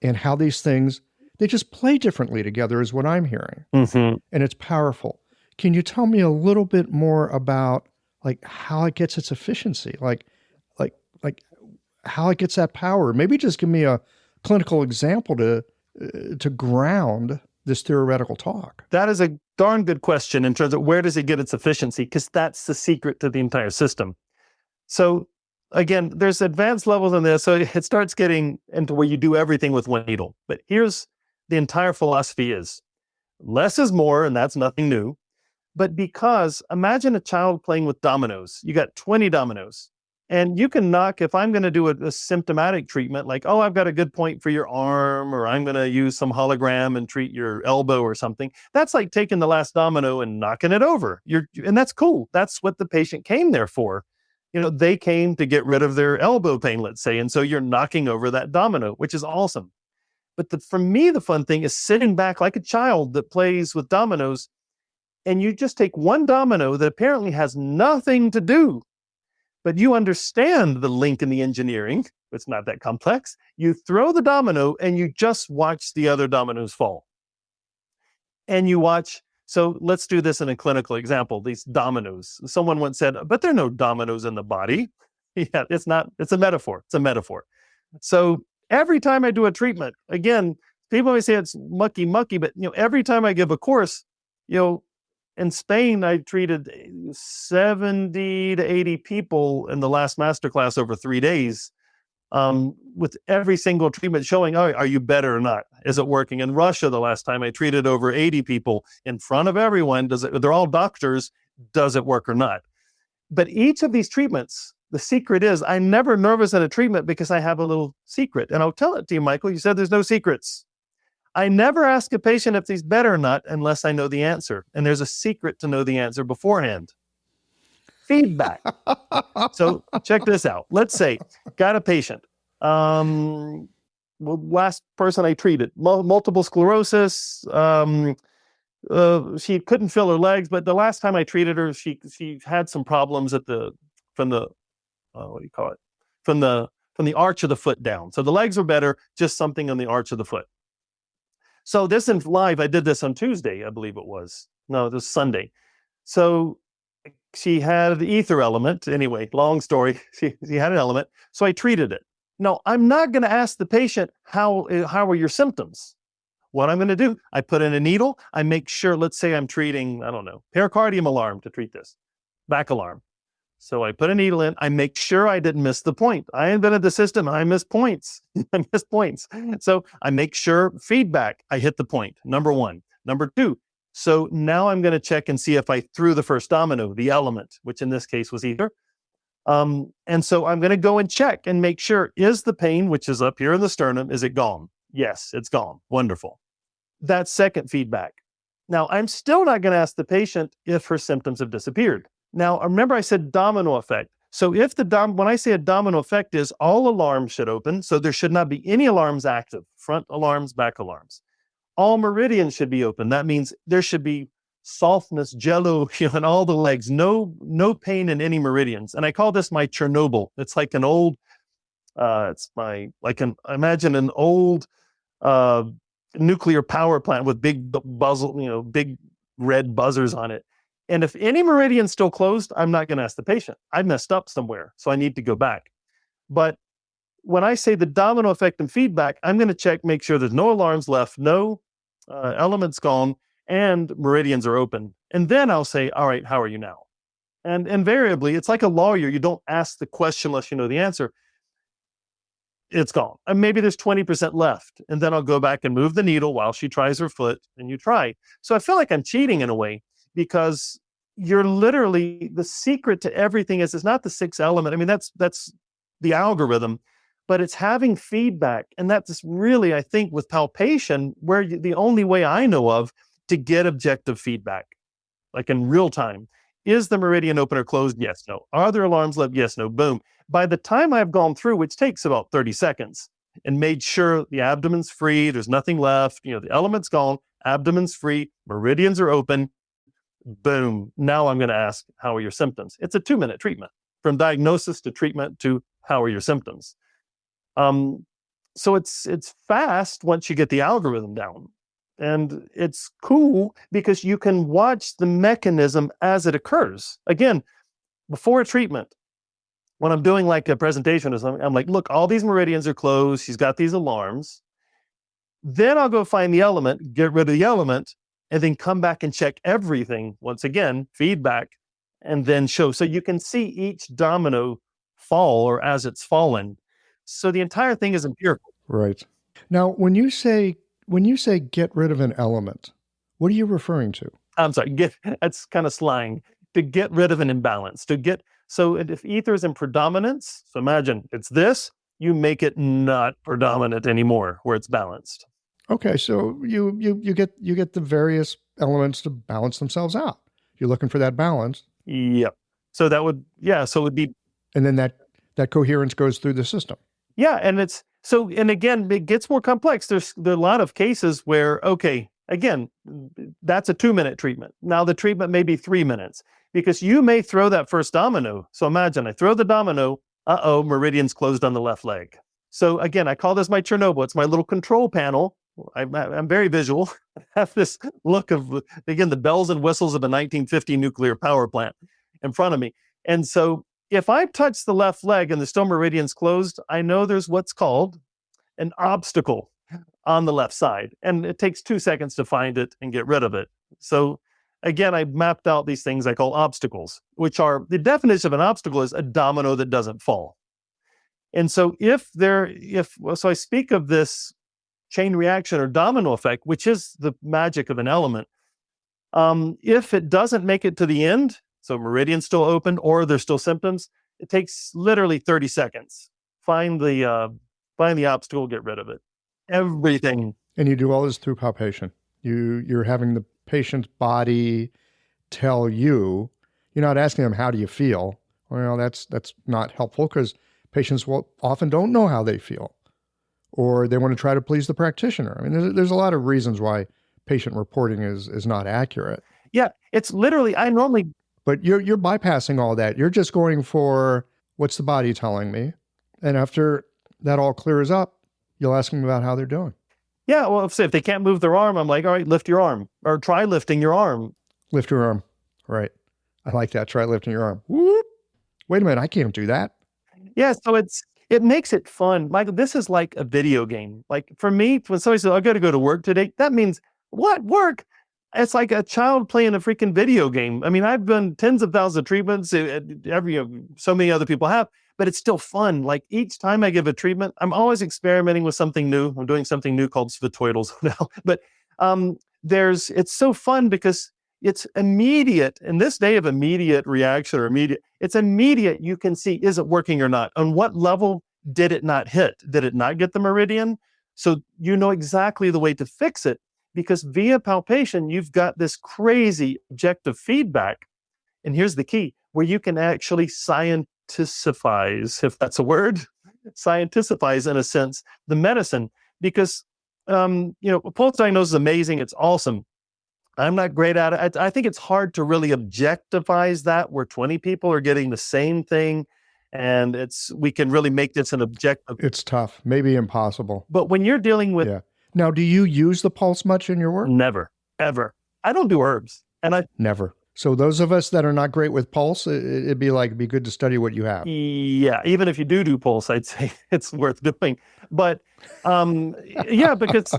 and how these things, they just play differently together is what I'm hearing. Mm-hmm. And it's powerful. Can you tell me a little bit more about like how it gets its efficiency? Like how it gets that power? Maybe just give me a clinical example to ground this theoretical talk. That is a darn good question in terms of where does it get its efficiency? Because that's the secret to the entire system. So again, there's advanced levels in this. So it starts getting into where you do everything with one needle. But here's the entire philosophy is less is more, and that's nothing new. But because imagine a child playing with dominoes. You got 20 dominoes. And you can knock, if I'm going to do a symptomatic treatment, like, oh, I've got a good point for your arm, or I'm going to use some hologram and treat your elbow or something. That's like taking the last domino and knocking it over. And that's cool. That's what the patient came there for. You know, they came to get rid of their elbow pain, let's say. And so you're knocking over that domino, which is awesome. But for me, the fun thing is sitting back like a child that plays with dominoes, and you just take one domino that apparently has nothing to do, but you understand the link in the engineering. It's not that complex. You throw the domino and you just watch the other dominoes fall. And you watch, so let's do this in a clinical example, these dominoes. Someone once said, but there are no dominoes in the body. Yeah, it's a metaphor. It's a metaphor. So every time I do a treatment, again, people always say it's mucky, but every time I give a course, in Spain, I treated 70 to 80 people in the last masterclass over 3 days, with every single treatment showing, oh, are you better or not? Is it working? In Russia, the last time I treated over 80 people in front of everyone, they're all doctors, does it work or not? But each of these treatments, the secret is I'm never nervous at a treatment because I have a little secret. And I'll tell it to you, Michael. You said there's no secrets. I never ask a patient if he's better or not unless I know the answer. And there's a secret to know the answer beforehand. Feedback. So check this out. Let's say, got a patient. Last person I treated, multiple sclerosis. She couldn't feel her legs, but the last time I treated her, she had some problems from the arch of the foot down. So the legs were better, just something on the arch of the foot. So this in live, I did this on Tuesday, I believe it was. No, it was Sunday. So she had the ether element. Anyway, long story. She had an element. So I treated it. Now, I'm not going to ask the patient, how are your symptoms? What I'm going to do, I put in a needle. I make sure, let's say I'm treating, pericardium alarm to treat this, back alarm. So I put a needle in. I make sure I didn't miss the point. I invented the system. I miss points. So I make sure feedback. I hit the point. Number one. Number two. So now I'm going to check and see if I threw the first domino, the element, which in this case was ether. And so I'm going to go and check and make sure, is the pain, which is up here in the sternum, is it gone? Yes, it's gone. Wonderful. That's second feedback. Now, I'm still not going to ask the patient if her symptoms have disappeared. Now, remember I said domino effect. So if when I say a domino effect is all alarms should open, so there should not be any alarms active, front alarms, back alarms. All meridians should be open. That means there should be softness, jello, in all the legs, no pain in any meridians. And I call this my Chernobyl. It's like an old, imagine an old nuclear power plant with big big red buzzers on it. And if any meridian's still closed, I'm not going to ask the patient. I messed up somewhere, so I need to go back. But when I say the domino effect and feedback, I'm going to check, make sure there's no alarms left, no elements gone, and meridians are open. And then I'll say, all right, how are you now? And invariably, it's like a lawyer. You don't ask the question unless you know the answer. It's gone. And maybe there's 20% left. And then I'll go back and move the needle while she tries her foot and you try. So I feel like I'm cheating in a way because you're literally, the secret to everything is it's not the sixth element. I mean, that's the algorithm, but it's having feedback. And that's really, I think, with palpation, where the only way I know of to get objective feedback, like in real time, is the meridian open or closed? Yes, no. Are there alarms left? Yes, no. Boom. By the time I've gone through, which takes about 30 seconds, and made sure the abdomen's free, there's nothing left, the element's gone, abdomen's free, meridians are open, boom. Now I'm going to ask, how are your symptoms? It's a 2-minute treatment from diagnosis to treatment to how are your symptoms. So it's fast once you get the algorithm down. And it's cool because you can watch the mechanism as it occurs. Again, before a treatment, when I'm doing like a presentation or something, I'm like, look, all these meridians are closed. She's got these alarms. Then I'll go find the element, get rid of the element, and then come back and check everything. Once again, feedback, and then show. So you can see each domino fall or as it's fallen. So the entire thing is empirical. Right. Now, when you say get rid of an element, what are you referring to? I'm sorry, that's kind of slang. To get rid of an imbalance, so if ether is in predominance, so imagine it's this, you make it not predominant anymore where it's balanced. Okay, so you get the various elements to balance themselves out. You're looking for that balance. Yep. So that would, so it would be. And then that coherence goes through the system. Yeah, and and again, it gets more complex. There are a lot of cases where, okay, again, that's a 2-minute treatment. Now the treatment may be 3 minutes because you may throw that first domino. So imagine I throw the domino, meridian's closed on the left leg. So again, I call this my Chernobyl. It's my little control panel. I'm very visual. I have this look of, again, the bells and whistles of a 1950 nuclear power plant in front of me. And so if I touch the left leg and the still meridian's closed, I know there's what's called an obstacle on the left side. And it takes 2 seconds to find it and get rid of it. So again, I mapped out these things I call obstacles, which are, the definition of an obstacle is a domino that doesn't fall. And so so I speak of this chain reaction or domino effect, which is the magic of an element. If it doesn't make it to the end, so meridian's still open or there's still symptoms, it takes literally 30 seconds. Find the obstacle, get rid of it. Everything. And you do all this through palpation. You're having the patient's body tell you. You're not asking them, how do you feel? Well, that's not helpful because patients often don't know how they feel, or they want to try to please the practitioner. I mean, there's a lot of reasons why patient reporting is not accurate. Yeah, it's literally, But you're bypassing all that. You're just going for, what's the body telling me? And after that all clears up, you'll ask them about how they're doing. Yeah, well, if they can't move their arm, I'm like, all right, lift your arm, or try lifting your arm. Lift your arm. Right. I like that. Try lifting your arm. Whoop. Wait a minute, I can't do that. Yeah, so it makes it fun. Michael, this is like a video game. Like for me, when somebody says, I got to go to work today, that means, what, work? It's like a child playing a freaking video game. I mean, I've done tens of thousands of treatments, so many other people have, but it's still fun. Like each time I give a treatment, I'm always experimenting with something new. I'm doing something new called spheroidals now, but it's so fun because it's immediate. In this day of immediate reaction it's immediate. You can see, is it working or not? On what level did it not hit? Did it not get the meridian? So you know exactly the way to fix it. Because via palpation, you've got this crazy objective feedback. And here's the key, where you can actually scienticize, if that's a word, scienticize in a sense, the medicine. Because, pulse diagnosis is amazing. It's awesome. I'm not great at it. I think it's hard to really objectifize that, where 20 people are getting the same thing. And we can really make this an objective. It's tough, maybe impossible. But when you're dealing with... Yeah. Now, do you use the pulse much in your work? Never, ever. I don't do herbs. Never. So those of us that are not great with pulse, it'd be good to study what you have. Yeah, even if you do pulse, I'd say it's worth doing. But because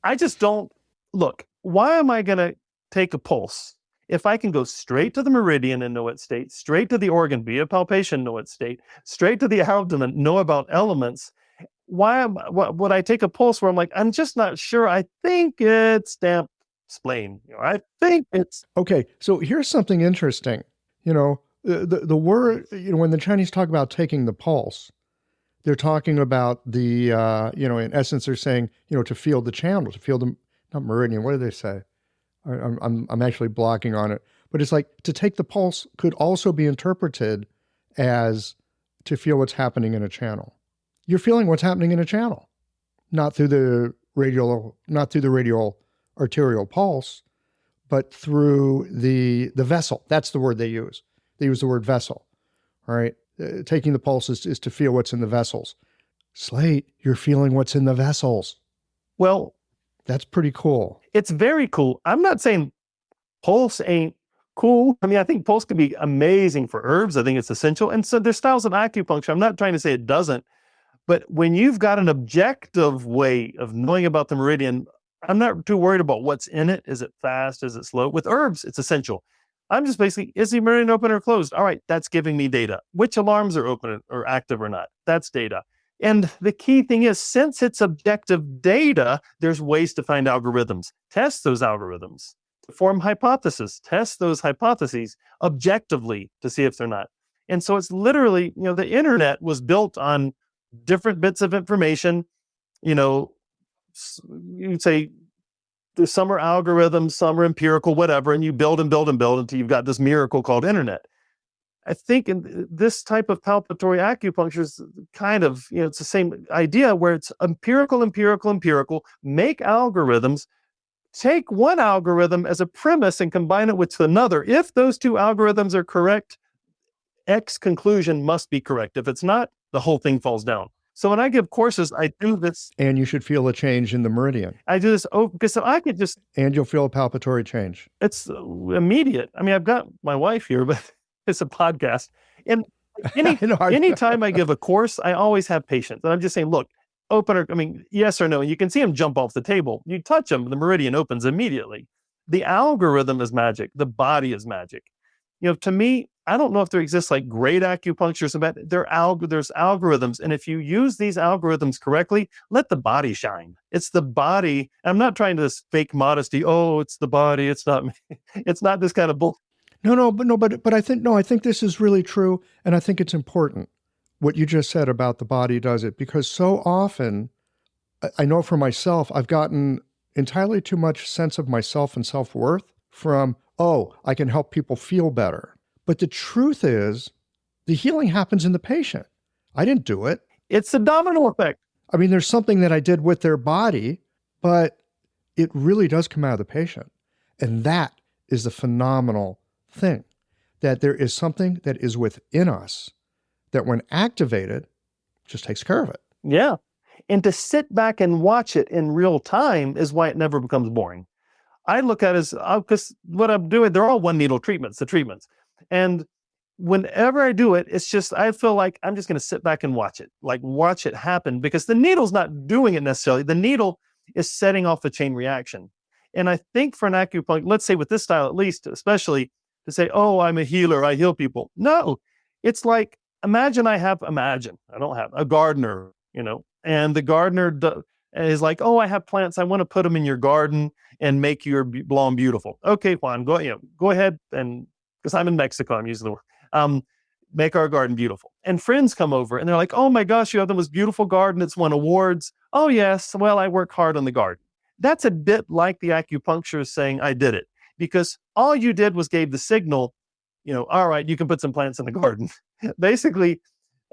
I just don't, look, why am I going to take a pulse If I can go straight to the meridian and know its state, straight to the organ, via palpation, know its state, straight to the abdomen, know about elements, would I take a pulse where I'm like, I'm just not sure. I think it's damp spleen. I think it's... Okay, so here's something interesting. The word, when the Chinese talk about taking the pulse, they're talking about the, in essence, they're saying, to feel the channel, to feel the, not meridian, what do they say? I'm actually blocking on it. But it's like to take the pulse could also be interpreted as to feel what's happening in a channel. You're feeling what's happening in a channel, not through the radial arterial pulse, but through the vessel. That's the word they use. They use the word vessel, all right? Taking the pulse is to feel what's in the vessels. Slate, you're feeling what's in the vessels. Well, that's pretty cool. It's very cool. I'm not saying pulse ain't cool. I mean, I think pulse could be amazing for herbs. I think it's essential. And so there's styles of acupuncture. I'm not trying to say it doesn't, but when you've got an objective way of knowing about the meridian, I'm not too worried about what's in it. Is it fast? Is it slow? With herbs, it's essential. I'm just basically, is the meridian open or closed? All right, that's giving me data. Which alarms are open or active or not? That's data. And the key thing is, since it's objective data, there's ways to find algorithms. Test those algorithms. Form hypotheses. Test those hypotheses objectively to see if they're not. And so it's literally, the internet was built on different bits of information. You'd say, some are algorithms, some are empirical, whatever, and you build and build and build until you've got this miracle called internet. I think in this type of palpatory acupuncture is kind of, it's the same idea where it's empirical, make algorithms, take one algorithm as a premise and combine it with another. If those two algorithms are correct, X conclusion must be correct. If it's not, the whole thing falls down. So when I give courses, I do this. And you should feel a change in the meridian. I do this because I could just... And you'll feel a palpatory change. It's immediate. I mean, I've got my wife here, but it's a podcast. And anytime I give a course, I always have patients. And I'm just saying, look, yes or no. And you can see them jump off the table. You touch them, the meridian opens immediately. The algorithm is magic. The body is magic. To me, I don't know if there exists like great acupuncturists, but there's algorithms. And if you use these algorithms correctly, let the body shine. It's the body. I'm not trying to fake modesty. Oh, it's the body. It's not me. It's not this kind of bull. But I think this is really true. And I think it's important what you just said about the body does it, because so often, I know for myself, I've gotten entirely too much sense of myself and self-worth from, I can help people feel better. But the truth is, the healing happens in the patient. I didn't do it. It's a domino effect. I mean, there's something that I did with their body, but it really does come out of the patient. And that is the phenomenal thing, that there is something that is within us that when activated, just takes care of it. Yeah. And to sit back and watch it in real time is why it never becomes boring. I look at it as, because what I'm doing, they're all one needle treatments, the treatments. And whenever I do it, it's just, I feel like I'm just going to sit back and watch it happen, because the needle's not doing it necessarily. The needle is setting off a chain reaction. And I think for an acupuncture, let's say with this style, at least, especially to say, I'm a healer, I heal people. No, it's like, I don't have a gardener, and the gardener is like, I have plants. I want to put them in your garden and make your lawn beautiful. Okay, Juan, go ahead. And because I'm in Mexico, I'm using the word, make our garden beautiful. And friends come over and they're like, oh my gosh, you have the most beautiful garden. It's won awards. Oh yes, well, I work hard on the garden. That's a bit like the acupuncturist saying, I did it. Because all you did was gave the signal, all right, you can put some plants in the garden. Basically,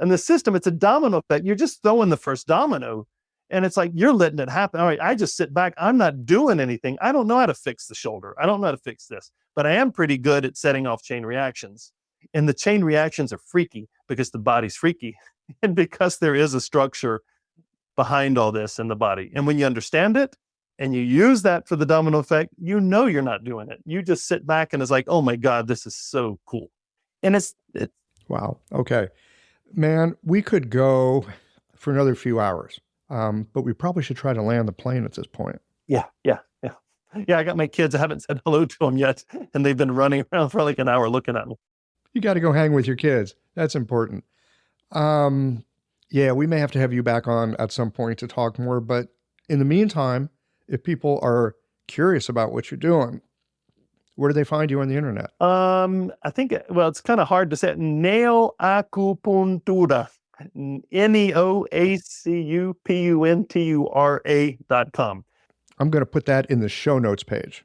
in the system, it's a domino effect. You're just throwing the first domino. And it's like, you're letting it happen. All right, I just sit back. I'm not doing anything. I don't know how to fix the shoulder. I don't know how to fix this. But I am pretty good at setting off chain reactions. And the chain reactions are freaky because the body's freaky. And because there is a structure behind all this in the body. And when you understand it and you use that for the domino effect, you're not doing it. You just sit back and it's like, oh my God, this is so cool. And it's wow. Okay. Man, we could go for another few hours. But we probably should try to land the plane at this point. Yeah. Yeah, I got my kids. I haven't said hello to them yet. And they've been running around for like an hour looking at me. You got to go hang with your kids. That's important. Yeah, we may have to have you back on at some point to talk more. But in the meantime, if people are curious about what you're doing, where do they find you on the internet? I think, well, it's kind of hard to say. Nail acupuntura. NEOACUPUNTURA.com. I'm going to put that in the show notes page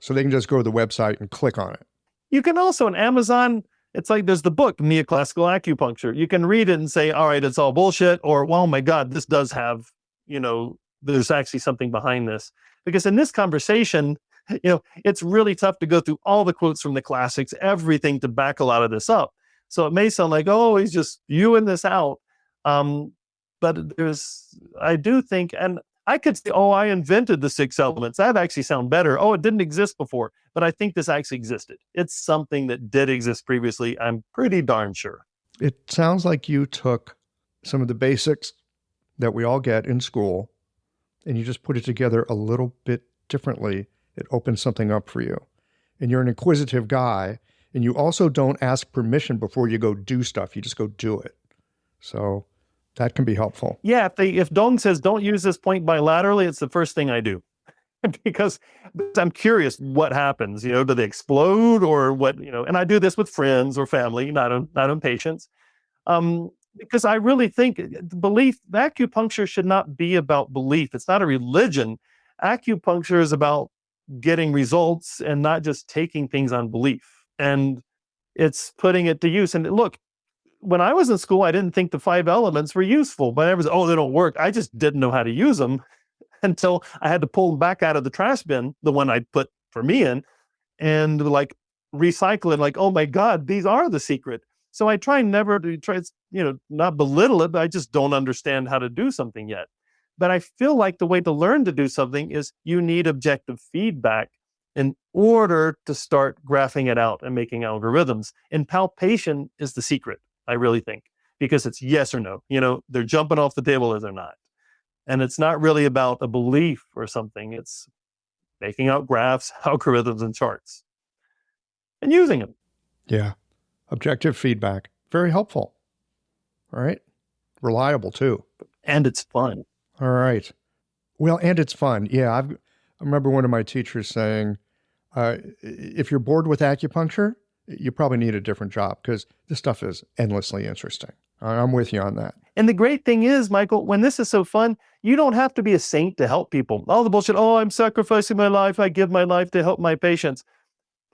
so they can just go to the website and click on it. You can also on Amazon, it's like there's the book, Neoclassical Acupuncture. You can read it and say, all right, it's all bullshit, or, well, oh my God, this does have, there's actually something behind this. Because in this conversation, it's really tough to go through all the quotes from the classics, everything to back a lot of this up. So it may sound like, oh, he's just hewing this out. But I do think, and I could say, oh, I invented the 6 elements. That'd actually sound better. Oh, it didn't exist before. But I think this actually existed. It's something that did exist previously. I'm pretty darn sure. It sounds like you took some of the basics that we all get in school and you just put it together a little bit differently. It opens something up for you. And you're an inquisitive guy. And you also don't ask permission before you go do stuff. You just go do it. So that can be helpful. Yeah, if Dong says don't use this point bilaterally, it's the first thing I do. because I'm curious what happens. Do they explode or what? And I do this with friends or family, not on patients. Because I really think acupuncture should not be about belief. It's not a religion. Acupuncture is about getting results and not just taking things on belief. And it's putting it to use. And look, when I was in school, I didn't think the 5 elements were useful. But I was, they don't work. I just didn't know how to use them until I had to pull them back out of the trash bin, the one I'd put for me in, and like recycle it. Like, oh my God, these are the secret. So I try never to not belittle it, but I just don't understand how to do something yet. But I feel like the way to learn to do something is you need objective feedback in order to start graphing it out and making algorithms. And palpation is the secret, I really think, because it's yes or no. They're jumping off the table or they're not. And it's not really about a belief or something. It's making out graphs, algorithms, and charts and using them. Yeah. Objective feedback. Very helpful. All right. Reliable too. And it's fun. All right. Well, and it's fun. Yeah. I remember one of my teachers saying, if you're bored with acupuncture, you probably need a different job because this stuff is endlessly interesting. I'm with you on that. And the great thing is, Michael, when this is so fun, you don't have to be a saint to help people. All the bullshit, I'm sacrificing my life. I give my life to help my patients.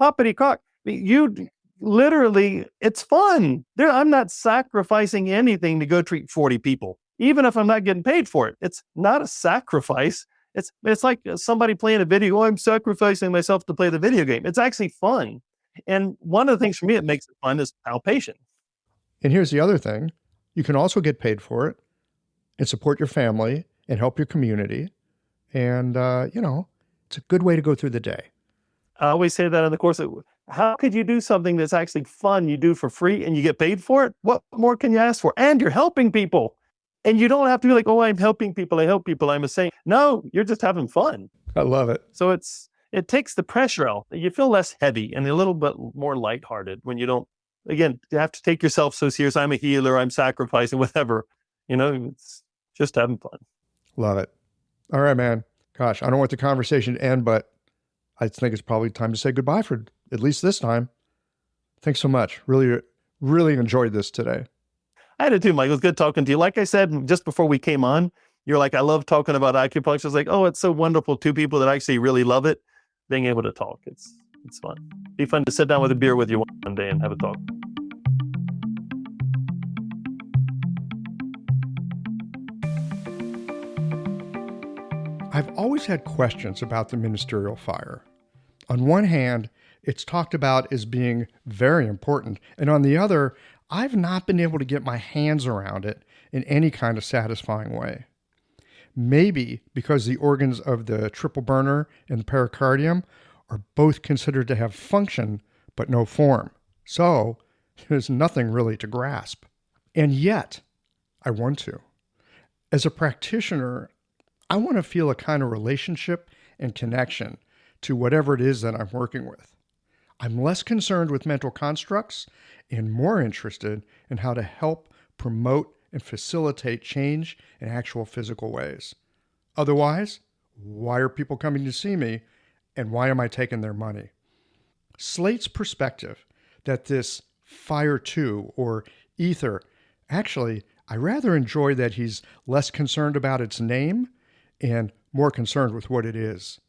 Poppity cock. You literally, it's fun. I'm not sacrificing anything to go treat 40 people, even if I'm not getting paid for it. It's not a sacrifice. It's like somebody playing a video. I'm sacrificing myself to play the video game. It's actually fun. And one of the things for me that makes it fun is palpation. And here's the other thing. You can also get paid for it and support your family and help your community. And, it's a good way to go through the day. I always say that in the course. How could you do something that's actually fun you do for free and you get paid for it? What more can you ask for? And you're helping people. And you don't have to be like, I'm helping people. I help people. I'm a saint. No, you're just having fun. I love it. So it takes the pressure out. You feel less heavy and a little bit more lighthearted when you don't, again, you have to take yourself so serious. I'm a healer. I'm sacrificing, whatever. It's just having fun. Love it. All right, man. Gosh, I don't want the conversation to end, but I think it's probably time to say goodbye for at least this time. Thanks so much. Really, really enjoyed this today. I did too, Mike. It was good talking to you. Like I said, just before we came on, you're like, I love talking about acupuncture. I was like, it's so wonderful. 2 people that actually really love it, being able to talk. It's fun. Be fun to sit down with a beer with you one day and have a talk. I've always had questions about the ministerial fire. On one hand, it's talked about as being very important. And on the other, I've not been able to get my hands around it in any kind of satisfying way. Maybe because the organs of the triple burner and the pericardium are both considered to have function, but no form. So there's nothing really to grasp. And yet, I want to. As a practitioner, I want to feel a kind of relationship and connection to whatever it is that I'm working with. I'm less concerned with mental constructs and more interested in how to help promote and facilitate change in actual physical ways. Otherwise, why are people coming to see me, and why am I taking their money? Slate's perspective that this fire 2 or ether, actually, I rather enjoy that he's less concerned about its name and more concerned with what it is.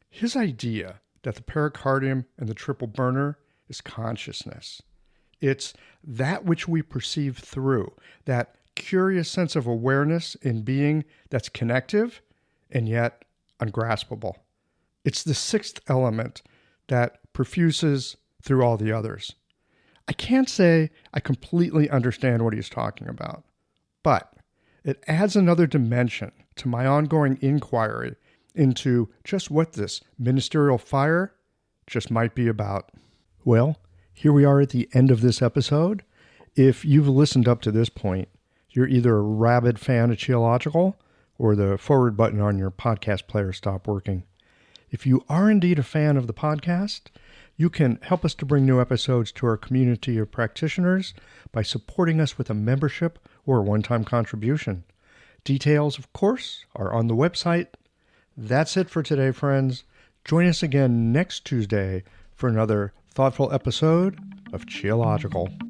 His idea that the pericardium and the triple burner is consciousness. It's that which we perceive through, that curious sense of awareness in being that's connective and yet ungraspable. It's the sixth element that perfuses through all the others. I can't say I completely understand what he's talking about, but it adds another dimension to my ongoing inquiry into just what this ministerial fire just might be about. Well, here we are at the end of this episode. If you've listened up to this point, you're either a rabid fan of Qiological or the forward button on your podcast player stopped working. If you are indeed a fan of the podcast, you can help us to bring new episodes to our community of practitioners by supporting us with a membership or a one-time contribution. Details, of course, are on the website. That's it for today, friends. Join us again next Tuesday for another thoughtful episode of Qiological.